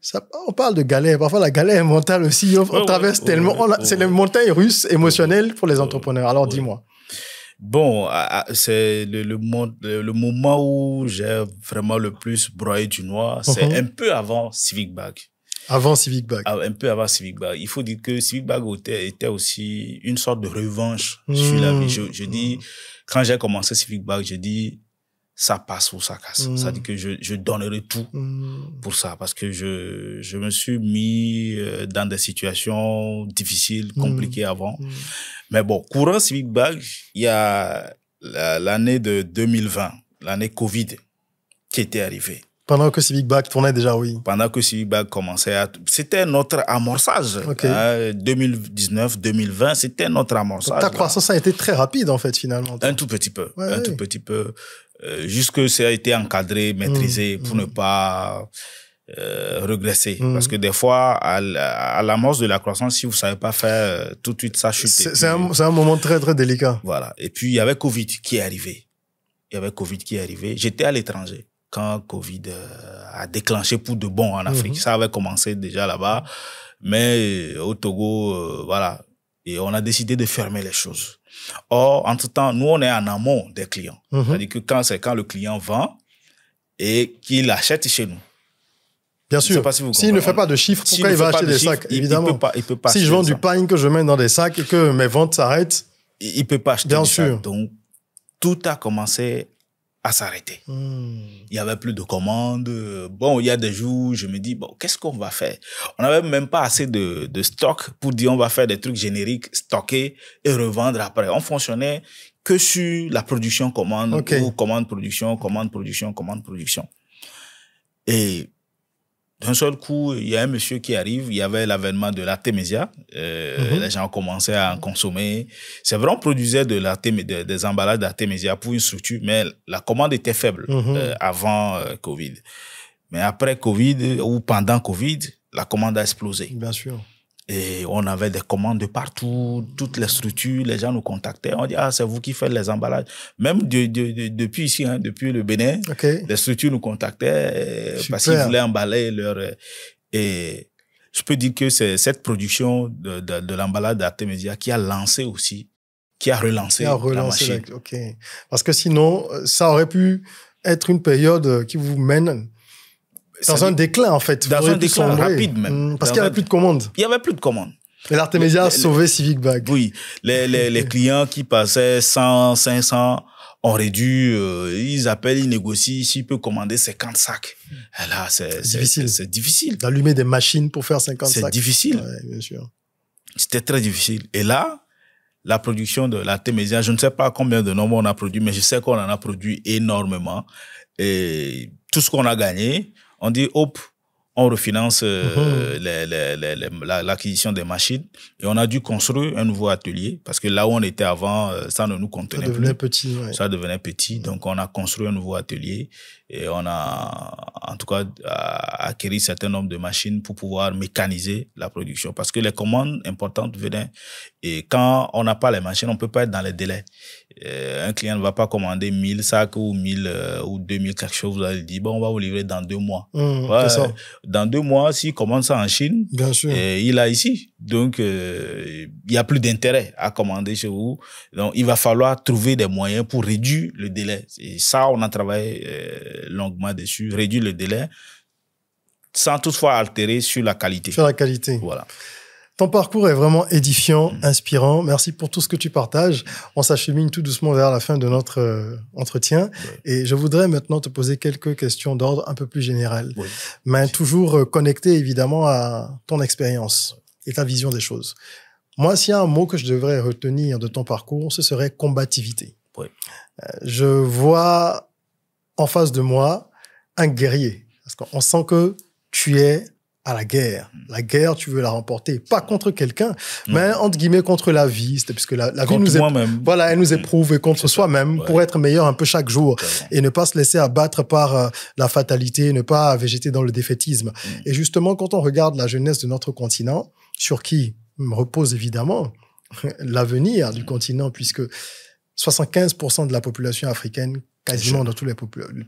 On parle de galère. Parfois, la galère est mentale aussi. On traverse tellement. C'est les montagnes russes émotionnelles pour les entrepreneurs. Alors, dis-moi. Bon, c'est le moment où j'ai vraiment le plus broyé du noir, c'est un peu avant Civic Bag. Avant Civic Bag. Un peu avant Civic Bag. Il faut dire que Civic Bag était aussi une sorte de revanche sur la vie. Je dis, quand j'ai commencé Civic Bag, je dis, ça passe ou ça casse. Ça dit que je donnerai tout pour ça, parce que je me suis mis dans des situations difficiles, compliquées avant. Mais bon, courant Civic Bag, il y a l'année de 2020, l'année Covid, qui était arrivée. Pendant que Civic Bag tournait déjà, oui. Pendant que Civic Bag commençait à... C'était notre amorçage. Okay. 2019, 2020, c'était notre amorçage. Donc, ta croissance a été très rapide, en fait, finalement. Un tout petit peu. Tout petit peu. Jusque ça a été encadré, maîtrisé, pour ne pas regresser. Parce que des fois, à l'amorce de la croissance, si vous savez pas faire, tout de suite, ça chute. C'est un moment très, très délicat. Voilà. Et puis, il y avait Covid qui est arrivé. J'étais à l'étranger quand Covid a déclenché pour de bon en Afrique. Ça avait commencé déjà là-bas. Mais au Togo, voilà. Et on a décidé de fermer les choses. Or, entre-temps, nous, on est en amont des clients. C'est-à-dire que quand le client vend et qu'il achète chez nous. Bien sûr. S'il ne fait pas de chiffres, pourquoi il va acheter des sacs? Évidemment. Il peut pas si je vends du pain que je mets dans des sacs et que mes ventes s'arrêtent. Il peut pas acheter Bien sûr. Sac. Donc, tout a commencé à s'arrêter. Il y avait plus de commandes. Bon, il y a des jours, je me dis, bon, qu'est-ce qu'on va faire? On n'avait même pas assez de stock pour dire on va faire des trucs génériques, stocker et revendre après. On fonctionnait que sur la production commande, ou commande production. Et d'un seul coup, il y a un monsieur qui arrive, il y avait l'avènement de l'artémisia. Les gens commençaient à en consommer. C'est vrai, on produisait des emballages d'artémisia pour une structure, mais la commande était faible avant Covid. Mais après Covid ou pendant Covid, la commande a explosé. Bien sûr. Et on avait des commandes de partout, toutes les structures, les gens nous contactaient. On dit, ah, c'est vous qui faites les emballages. Même depuis ici, hein, depuis le Bénin, les structures nous contactaient parce qu'ils voulaient emballer leur... Et je peux dire que c'est cette production de l'emballage d'Artémisia qui a lancé aussi, qui a relancé la machine. Parce que sinon, ça aurait pu être une période qui vous mène... Dans un déclin, en fait. Dans un déclin rapide, même. Parce qu'il n'y avait plus de commandes. Il n'y avait plus de commandes. Et l'Artémisia a sauvé Civic Bag. Oui. Les clients qui passaient 100, 500 ont réduit, ils appellent, ils négocient, s'ils peuvent commander 50 sacs. Et là, c'est difficile. C'est difficile. D'allumer des machines pour faire 50 sacs. C'est difficile. Ouais, bien sûr. C'était très difficile. Et là, la production de l'Artémisia, je ne sais pas combien de nombre on a produit, mais je sais qu'on en a produit énormément. Et tout ce qu'on a gagné, on dit, hop, on refinance l'acquisition des machines et on a dû construire un nouveau atelier parce que là où on était avant, ça ne nous contenait plus. Ça devenait petit. Ouais. Ça devenait petit. Donc, on a construit un nouveau atelier et on a, en tout cas, acquis un certain nombre de machines pour pouvoir mécaniser la production parce que les commandes importantes venaient et quand on n'a pas les machines, on peut pas être dans les délais. Un client ne va pas commander 1000 sacs ou 1000 ou 2000 quelque chose. Vous allez dire, bon, on va vous livrer dans 2 mois. C'est ça. Dans 2 mois, s'il commande ça en Chine, bien sûr, il a ici. Donc, il y a plus d'intérêt à commander chez vous. Donc, il va falloir trouver des moyens pour réduire le délai. Et ça, on a travaillé longuement dessus, réduire le délai sans toutefois altérer sur la qualité. Sur la qualité. Voilà. Ton parcours est vraiment édifiant, inspirant. Merci pour tout ce que tu partages. On s'achemine tout doucement vers la fin de notre entretien. Oui. Et je voudrais maintenant te poser quelques questions d'ordre un peu plus général. Oui. Mais toujours connectées évidemment à ton expérience et ta vision des choses. Moi, s'il y a un mot que je devrais retenir de ton parcours, ce serait combativité. Oui. Je vois en face de moi un guerrier. Parce qu'on sent que tu es à la guerre. La guerre, tu veux la remporter. Pas contre quelqu'un, mais entre guillemets contre la vie. C'est puisque la vie nous voilà, elle nous éprouve et contre soi-même pour être meilleur un peu chaque jour et ne pas se laisser abattre par la fatalité, ne pas végéter dans le défaitisme. Et justement, quand on regarde la jeunesse de notre continent, sur qui repose évidemment l'avenir du continent, puisque 75% de la population africaine, quasiment dans tous les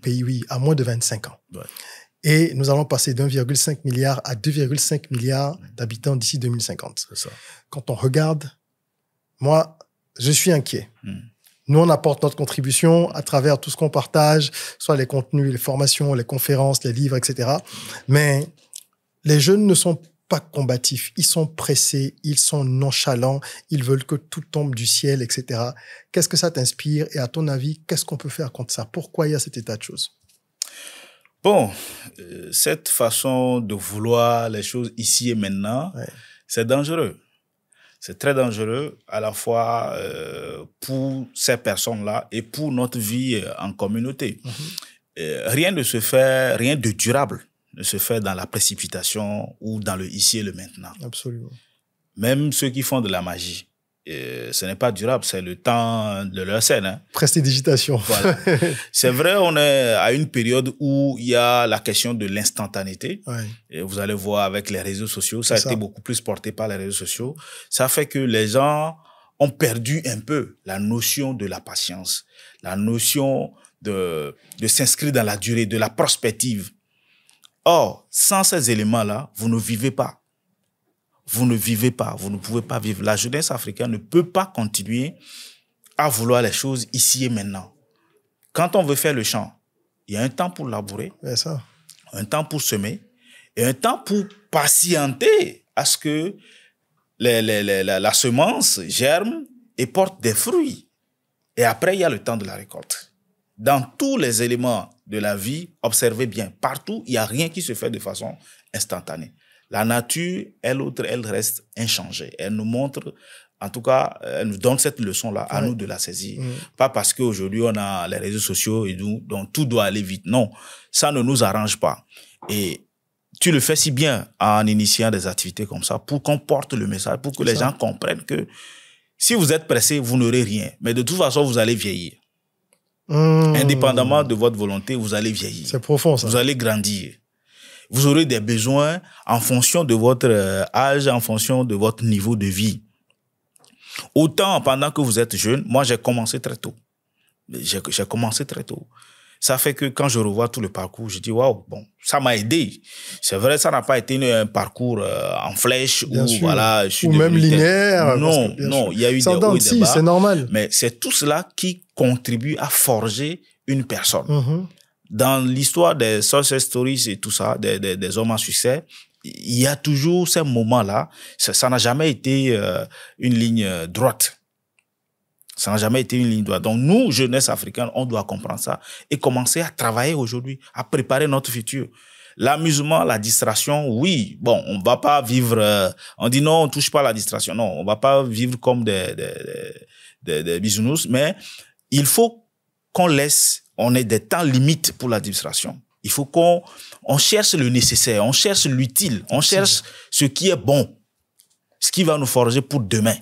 pays, oui, a moins de 25 ans. Ouais. Et nous allons passer d'1,5 milliard à 2,5 milliards d'habitants d'ici 2050. C'est ça. Quand on regarde, moi, je suis inquiet. Nous, on apporte notre contribution à travers tout ce qu'on partage, soit les contenus, les formations, les conférences, les livres, etc. Mais les jeunes ne sont pas combatifs. Ils sont pressés, ils sont nonchalants, ils veulent que tout tombe du ciel, etc. Qu'est-ce que ça t'inspire? Et à ton avis, qu'est-ce qu'on peut faire contre ça? Pourquoi il y a cet état de choses? Bon, cette façon de vouloir les choses ici et maintenant, c'est dangereux. C'est très dangereux à la fois pour ces personnes-là et pour notre vie en communauté. Rien ne se fait, rien de durable ne se fait dans la précipitation ou dans le ici et le maintenant. Absolument. Même ceux qui font de la magie. Ce n'est pas durable, c'est le temps de leur scène. Hein. Prestidigitation. Voilà. C'est vrai, on est à une période où il y a la question de l'instantanéité. Et vous allez voir avec les réseaux sociaux, ça a été beaucoup plus porté par les réseaux sociaux. Ça fait que les gens ont perdu un peu la notion de la patience, la notion de s'inscrire dans la durée, de la prospective. Or, sans ces éléments-là, vous ne vivez pas. Vous ne vivez pas, vous ne pouvez pas vivre. La jeunesse africaine ne peut pas continuer à vouloir les choses ici et maintenant. Quand on veut faire le champ, il y a un temps pour labourer, un temps pour semer et un temps pour patienter à ce que la semence germe et porte des fruits. Et après, il y a le temps de la récolte. Dans tous les éléments de la vie, observez bien, partout, il n'y a rien qui se fait de façon instantanée. La nature, elle reste inchangée. Elle nous montre, en tout cas, elle nous donne cette leçon-là, à nous de la saisir. Pas parce qu'aujourd'hui, on a les réseaux sociaux et donc tout doit aller vite. Non, ça ne nous arrange pas. Et tu le fais si bien en initiant des activités comme ça pour qu'on porte le message, pour que les gens comprennent que si vous êtes pressé, vous n'aurez rien. Mais de toute façon, vous allez vieillir. Indépendamment de votre volonté, vous allez vieillir. C'est profond, ça. Vous allez grandir. Vous aurez des besoins en fonction de votre âge, en fonction de votre niveau de vie. Autant pendant que vous êtes jeune, moi j'ai commencé très tôt. J'ai commencé très tôt. Ça fait que quand je revois tout le parcours, je dis waouh, bon, ça m'a aidé. C'est vrai, ça n'a pas été un parcours en flèche bien ou sûr. voilà, ou même linéaire. Non, non, il y a eu des hauts et des bas. C'est normal. Mais c'est tout cela qui contribue à forger une personne. Dans l'histoire des success stories et tout ça, des hommes à succès, il y a toujours ces moments-là. Ça n'a jamais été une ligne droite. Ça n'a jamais été une ligne droite. Donc, nous, jeunesse africaine, on doit comprendre ça et commencer à travailler aujourd'hui, à préparer notre futur. L'amusement, la distraction, oui. Bon, on va pas vivre... on dit non, on touche pas à la distraction. Non, on va pas vivre comme des bisounours, mais il faut qu'on laisse on ait des temps limites pour la distraction. Il faut qu'on cherche le nécessaire, on cherche l'utile, on cherche ce qui est bon, ce qui va nous forger pour demain.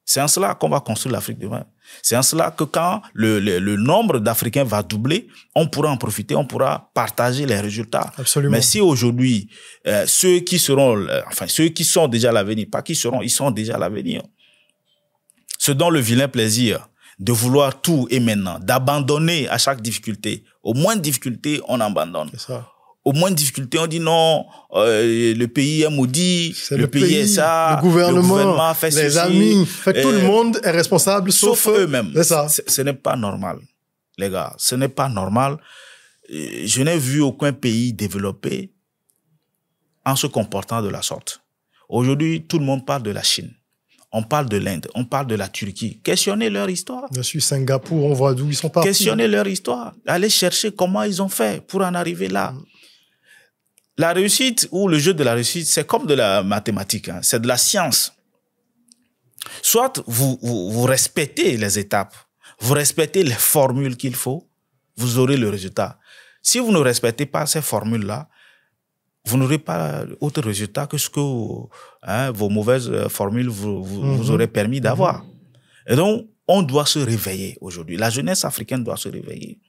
C'est en cela qu'on va construire l'Afrique demain. C'est en cela que quand le nombre d'Africains va doubler, on pourra en profiter, on pourra partager les résultats. Absolument. Mais si aujourd'hui, ceux qui sont déjà à l'avenir, pas qui seront, ils sont déjà à l'avenir, se donnent le vilain plaisir de vouloir tout et maintenant, d'abandonner à chaque difficulté. Au moins de difficulté, on abandonne. C'est ça. Au moins de difficulté, on dit non, le pays est maudit, le pays est ça, le gouvernement fait les ceci, amis, tout le monde est responsable sauf eux-mêmes. C'est ça. Ce n'est pas normal, les gars. Ce n'est pas normal. Je n'ai vu aucun pays développé en se comportant de la sorte. Aujourd'hui, tout le monde parle de la Chine. On parle de l'Inde, on parle de la Turquie. Questionnez leur histoire. Bien sûr, Singapour, on voit d'où ils sont partis. Questionnez leur histoire. Allez chercher comment ils ont fait pour en arriver là. La réussite ou le jeu de la réussite, c'est comme de la mathématique, hein. C'est de la science. Soit vous respectez les étapes, vous respectez les formules qu'il faut, vous aurez le résultat. Si vous ne respectez pas ces formules-là, vous n'aurez pas autre résultat que ce que vos mauvaises formules vous auraient permis d'avoir. Et donc, on doit se réveiller aujourd'hui. La jeunesse africaine doit se réveiller.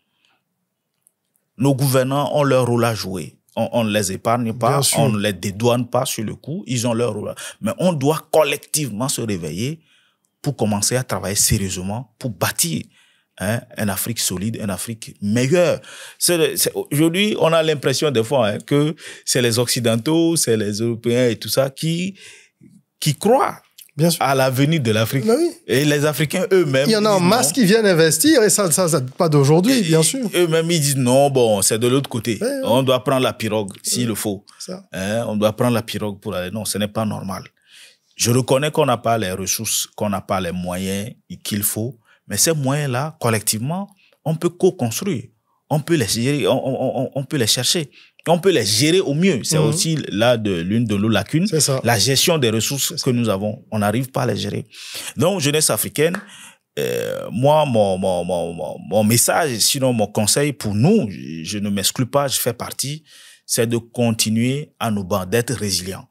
Nos gouvernants ont leur rôle à jouer. On ne les épargne pas, on ne les dédouane pas sur le coup, ils ont leur rôle. Mais on doit collectivement se réveiller pour commencer à travailler sérieusement, pour bâtir une Afrique solide, une Afrique meilleure. Aujourd'hui, on a l'impression des fois que c'est les Occidentaux, c'est les Européens et tout ça qui croient à l'avenir de l'Afrique. Oui. Et les Africains eux-mêmes... Il y en a en masse qui viennent investir et ça pas d'aujourd'hui, bien sûr. Eux-mêmes, ils disent non, bon, c'est de l'autre côté. Ouais. On doit prendre la pirogue s'il le faut. On doit prendre la pirogue pour aller... Non, ce n'est pas normal. Je reconnais qu'on n'a pas les ressources, qu'on n'a pas les moyens qu'il faut, mais ces moyens-là, collectivement, on peut co-construire. On peut les gérer, on peut les chercher. On peut les gérer au mieux. C'est aussi là l'une de nos lacunes. La gestion des ressources que nous avons. On n'arrive pas à les gérer. Donc, jeunesse africaine, moi, mon message, sinon mon conseil pour nous, je ne m'exclus pas, je fais partie, c'est de continuer à nous battre, d'être résilients,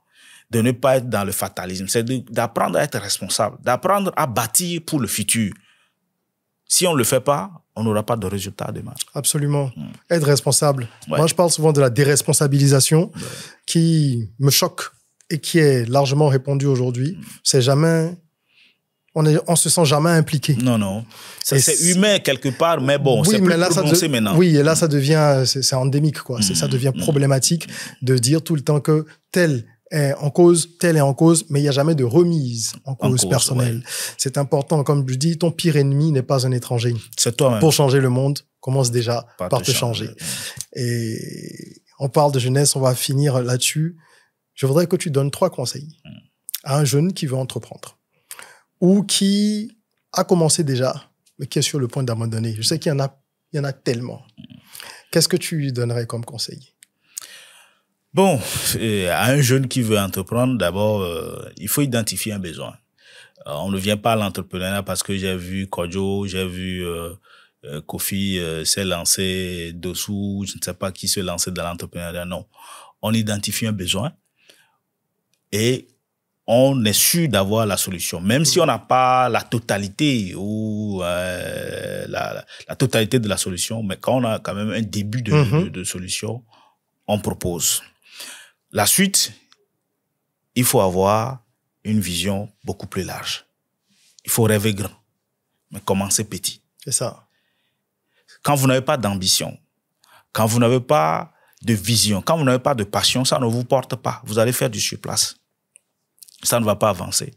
de ne pas être dans le fatalisme. C'est d'apprendre à être responsable, d'apprendre à bâtir pour le futur. Si on ne le fait pas, on n'aura pas de résultat demain. Absolument. Être responsable. Ouais. Moi, je parle souvent de la déresponsabilisation qui me choque et qui est largement répandue aujourd'hui. C'est jamais... On se sent jamais impliqué. Non. C'est humain quelque part, mais bon, c'est plus prononcé maintenant. Oui, et là, ça devient... C'est endémique, quoi. Ça devient problématique de dire tout le temps que tel est en cause, mais il n'y a jamais de remise en cause personnelle. Ouais. C'est important, comme je dis, ton pire ennemi n'est pas un étranger. C'est toi-même. Pour changer le monde, commence déjà par te changer. Et on parle de jeunesse, on va finir là-dessus. Je voudrais que tu donnes 3 conseils à un jeune qui veut entreprendre ou qui a commencé déjà, mais qui est sur le point d'abandonner. Je sais qu'il y en a tellement. Qu'est-ce que tu lui donnerais comme conseil? Bon, à un jeune qui veut entreprendre, d'abord, il faut identifier un besoin. On ne vient pas à l'entrepreneuriat parce que j'ai vu Kodjo, j'ai vu Kofi s'est lancé dessous, je ne sais pas qui se lançait dans l'entrepreneuriat, non. On identifie un besoin et on est sûr d'avoir la solution. Même si on n'a pas la totalité ou la totalité de la solution, mais quand on a quand même un début de solution, on propose. La suite, il faut avoir une vision beaucoup plus large. Il faut rêver grand, mais commencer petit. C'est ça. Quand vous n'avez pas d'ambition, quand vous n'avez pas de vision, quand vous n'avez pas de passion, ça ne vous porte pas. Vous allez faire du surplace. Ça ne va pas avancer.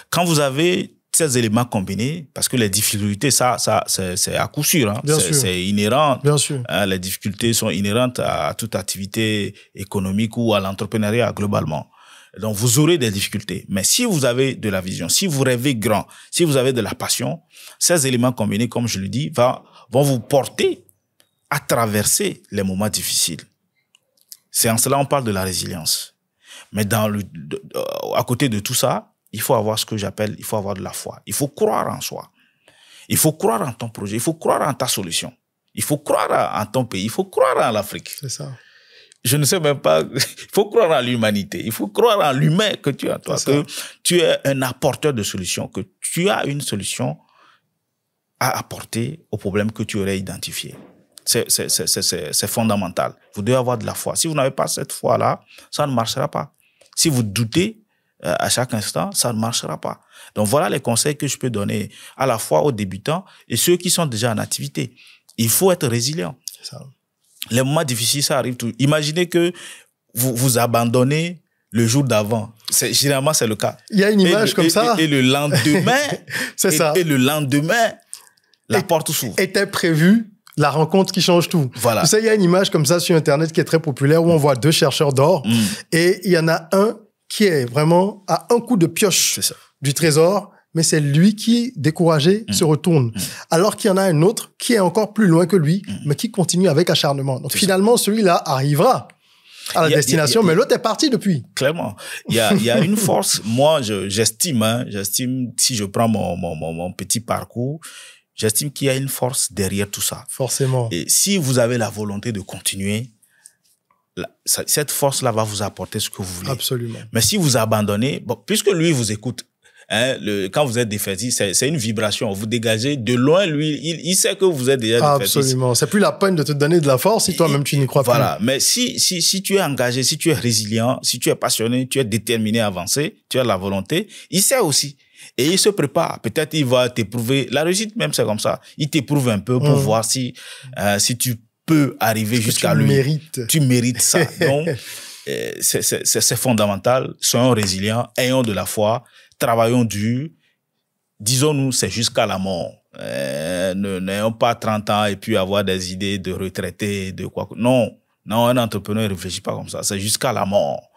Quand vous avez ces éléments combinés, parce que les difficultés, c'est à coup sûr, hein. C'est inhérent. Bien sûr. Les difficultés sont inhérentes à toute activité économique ou à l'entrepreneuriat globalement. Donc, vous aurez des difficultés. Mais si vous avez de la vision, si vous rêvez grand, si vous avez de la passion, ces éléments combinés, comme je le dis, vont vous porter à traverser les moments difficiles. C'est en cela qu'on parle de la résilience. Mais à côté de tout ça, il faut avoir ce que j'appelle, il faut avoir de la foi. Il faut croire en soi. Il faut croire en ton projet, il faut croire en ta solution. Il faut croire en ton pays, il faut croire en l'Afrique. C'est ça. Je ne sais même pas, il faut croire en l'humanité, il faut croire en l'humain que tu as, toi, que tu es un apporteur de solutions, que tu as une solution à apporter aux problèmes que tu aurais identifiés. C'est fondamental. Vous devez avoir de la foi. Si vous n'avez pas cette foi-là, ça ne marchera pas. Si vous doutez à chaque instant, ça ne marchera pas. Donc voilà les conseils que je peux donner à la fois aux débutants et ceux qui sont déjà en activité. Il faut être résilient. C'est ça. Les moments difficiles, ça arrive tout. Imaginez que vous vous abandonnez le jour d'avant. Généralement, c'est le cas. Il y a une image comme ça. Et le lendemain, ça. Et le lendemain, la porte s'ouvre. Était prévu la rencontre qui change tout. Voilà. Vous savez, il y a une image comme ça sur Internet qui est très populaire où on voit 2 chercheurs d'or et il y en a un qui est vraiment à un coup de pioche du trésor, mais c'est lui qui, découragé, se retourne. Alors qu'il y en a un autre qui est encore plus loin que lui, mais qui continue avec acharnement. Donc finalement, celui-là arrivera à la destination, mais l'autre est parti depuis. Clairement. Il y a une force. Moi, j'estime, si je prends mon petit parcours, j'estime qu'il y a une force derrière tout ça. Forcément. Et si vous avez la volonté de continuer, cette force-là va vous apporter ce que vous voulez. Absolument. Mais si vous abandonnez, bon, puisque lui vous écoute, hein, quand vous êtes défaitiste, c'est une vibration. Vous dégagez de loin, lui, il sait que vous êtes déjà défaitiste. Absolument. C'est plus la peine de te donner de la force si toi-même tu n'y crois pas. Voilà. Mais si tu es engagé, si tu es résilient, si tu es passionné, tu es déterminé à avancer, tu as la volonté, il sait aussi. Et il se prépare. Peut-être il va t'éprouver. La réussite même, c'est comme ça. Il t'éprouve un peu pour voir si tu peux arriver jusqu'à lui. Tu mérites ça. Donc, c'est fondamental. Soyons résilients, ayons de la foi, travaillons dur. Disons-nous, c'est jusqu'à la mort. N'ayons pas 30 ans et puis avoir des idées de retraité, de quoi. Non, un entrepreneur ne réfléchit pas comme ça. C'est jusqu'à la mort.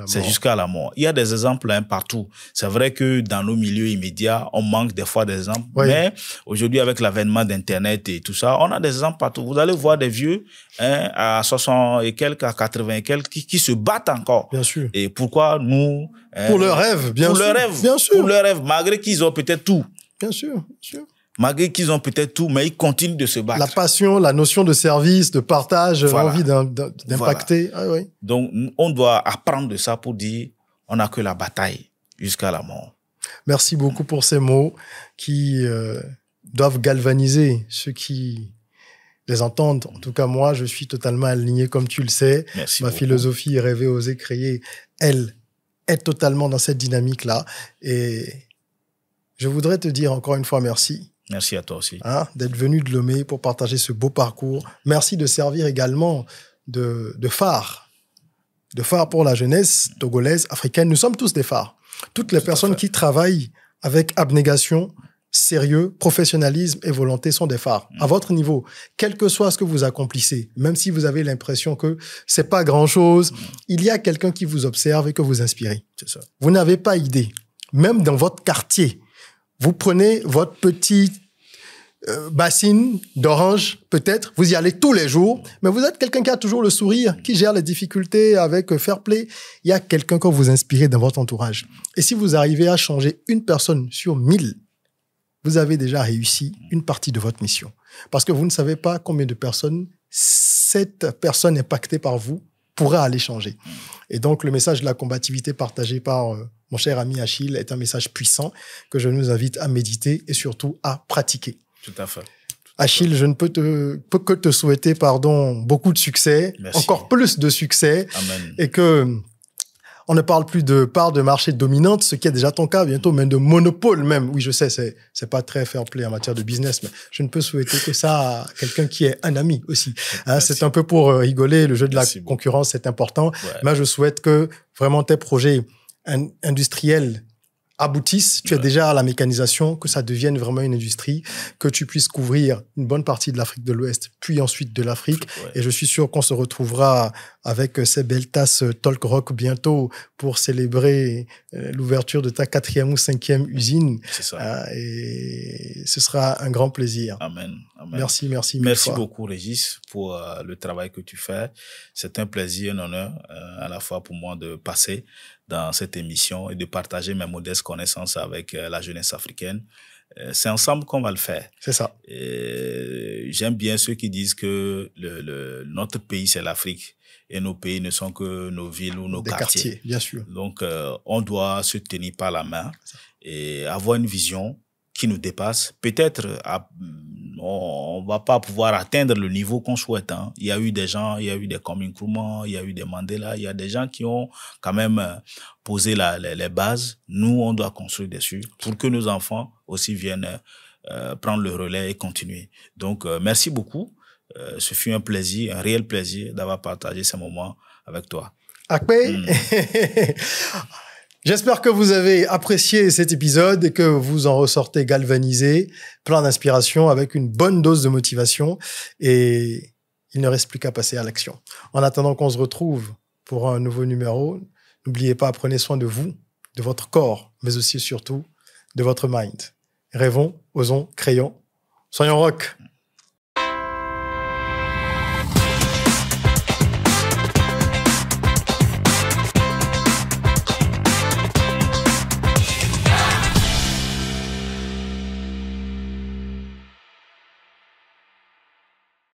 C'est jusqu'à la mort. Il y a des exemples partout. C'est vrai que dans nos milieux immédiats, on manque des fois d'exemples. Oui. Mais aujourd'hui, avec l'avènement d'Internet et tout ça, on a des exemples partout. Vous allez voir des vieux à 60 et quelques, à 80 et quelques qui se battent encore. Bien sûr. Et pourquoi nous... pour leur rêve, bien sûr. Pour leur rêve. Bien sûr. Pour leur rêve, malgré qu'ils ont peut-être tout. Bien sûr, bien sûr. Malgré qu'ils ont peut-être tout, mais ils continuent de se battre. La passion, la notion de service, de partage, l'envie d'impacter. Voilà. Ah, oui. Donc, on doit apprendre de ça pour dire, on n'a que la bataille jusqu'à la mort. Merci beaucoup pour ces mots qui doivent galvaniser ceux qui les entendent. En tout cas, moi, je suis totalement aligné, comme tu le sais. Merci Ma beaucoup. philosophie, rêver, oser, créer, elle est totalement dans cette dynamique-là. Et je voudrais te dire encore une fois merci. Merci à toi aussi. D'être venu de Lomé pour partager ce beau parcours. Merci de servir également de phare. De phare pour la jeunesse togolaise, africaine. Nous sommes tous des phares. Toutes les personnes qui travaillent avec abnégation, sérieux, professionnalisme et volonté sont des phares. À votre niveau, quel que soit ce que vous accomplissez, même si vous avez l'impression que c'est pas grand-chose, il y a quelqu'un qui vous observe et que vous inspirez. C'est ça. Vous n'avez pas idée. Même dans votre quartier, vous prenez votre petite bassine d'orange, peut-être, vous y allez tous les jours, mais vous êtes quelqu'un qui a toujours le sourire, qui gère les difficultés avec fair play. Il y a quelqu'un que vous inspirez dans votre entourage. Et si vous arrivez à changer une personne sur 1000, vous avez déjà réussi une partie de votre mission. Parce que vous ne savez pas combien de personnes cette personne impactée par vous pourra aller changer. Et donc, le message de la combativité partagé par mon cher ami Achille est un message puissant que je nous invite à méditer et surtout à pratiquer. Tout à fait. Achille, je ne peux que te souhaiter, beaucoup de succès, Merci. Encore plus de succès. Amen. Et que on ne parle plus de part de marché dominante, ce qui est déjà ton cas bientôt, mais de monopole même. Oui, je sais, c'est pas très fair play en matière de business, mais je ne peux souhaiter que ça à quelqu'un qui est un ami aussi. C'est un peu pour rigoler, le jeu de Merci la beaucoup. concurrence, c'est important. Ouais. Mais je souhaite que vraiment tes projets industriels aboutissent, tu es déjà à la mécanisation, que ça devienne vraiment une industrie, que tu puisses couvrir une bonne partie de l'Afrique de l'Ouest, puis ensuite de l'Afrique. Ouais. Et je suis sûr qu'on se retrouvera avec ces belles tasses Talk Rock bientôt pour célébrer l'ouverture de ta 4e ou 5e usine. C'est ça. Et ce sera un grand plaisir. Amen. Amen. Merci mille Merci fois. beaucoup, Régis, pour le travail que tu fais. C'est un plaisir, un honneur à la fois pour moi de passer dans cette émission et de partager mes modestes connaissances avec la jeunesse africaine. C'est ensemble qu'on va le faire. C'est ça. J'aime bien ceux qui disent que notre pays, c'est l'Afrique. Et nos pays ne sont que nos villes ou nos quartiers. Bien sûr. Donc, on doit se tenir par la main et avoir une vision qui nous dépasse. Peut-être, on va pas pouvoir atteindre le niveau qu'on souhaite. Hein. Il y a eu des gens, il y a eu des Kwame Nkrumah, il y a eu des Mandela, il y a des gens qui ont quand même posé les bases. Nous, on doit construire dessus pour que nos enfants aussi viennent prendre le relais et continuer. Donc, merci beaucoup. Ce fut un plaisir, un réel plaisir d'avoir partagé ces moments avec toi. Akpé, j'espère que vous avez apprécié cet épisode et que vous en ressortez galvanisé, plein d'inspiration, avec une bonne dose de motivation. Et il ne reste plus qu'à passer à l'action. En attendant qu'on se retrouve pour un nouveau numéro, n'oubliez pas, prenez soin de vous, de votre corps, mais aussi surtout de votre mind. Rêvons, osons, créons. Soyons rock.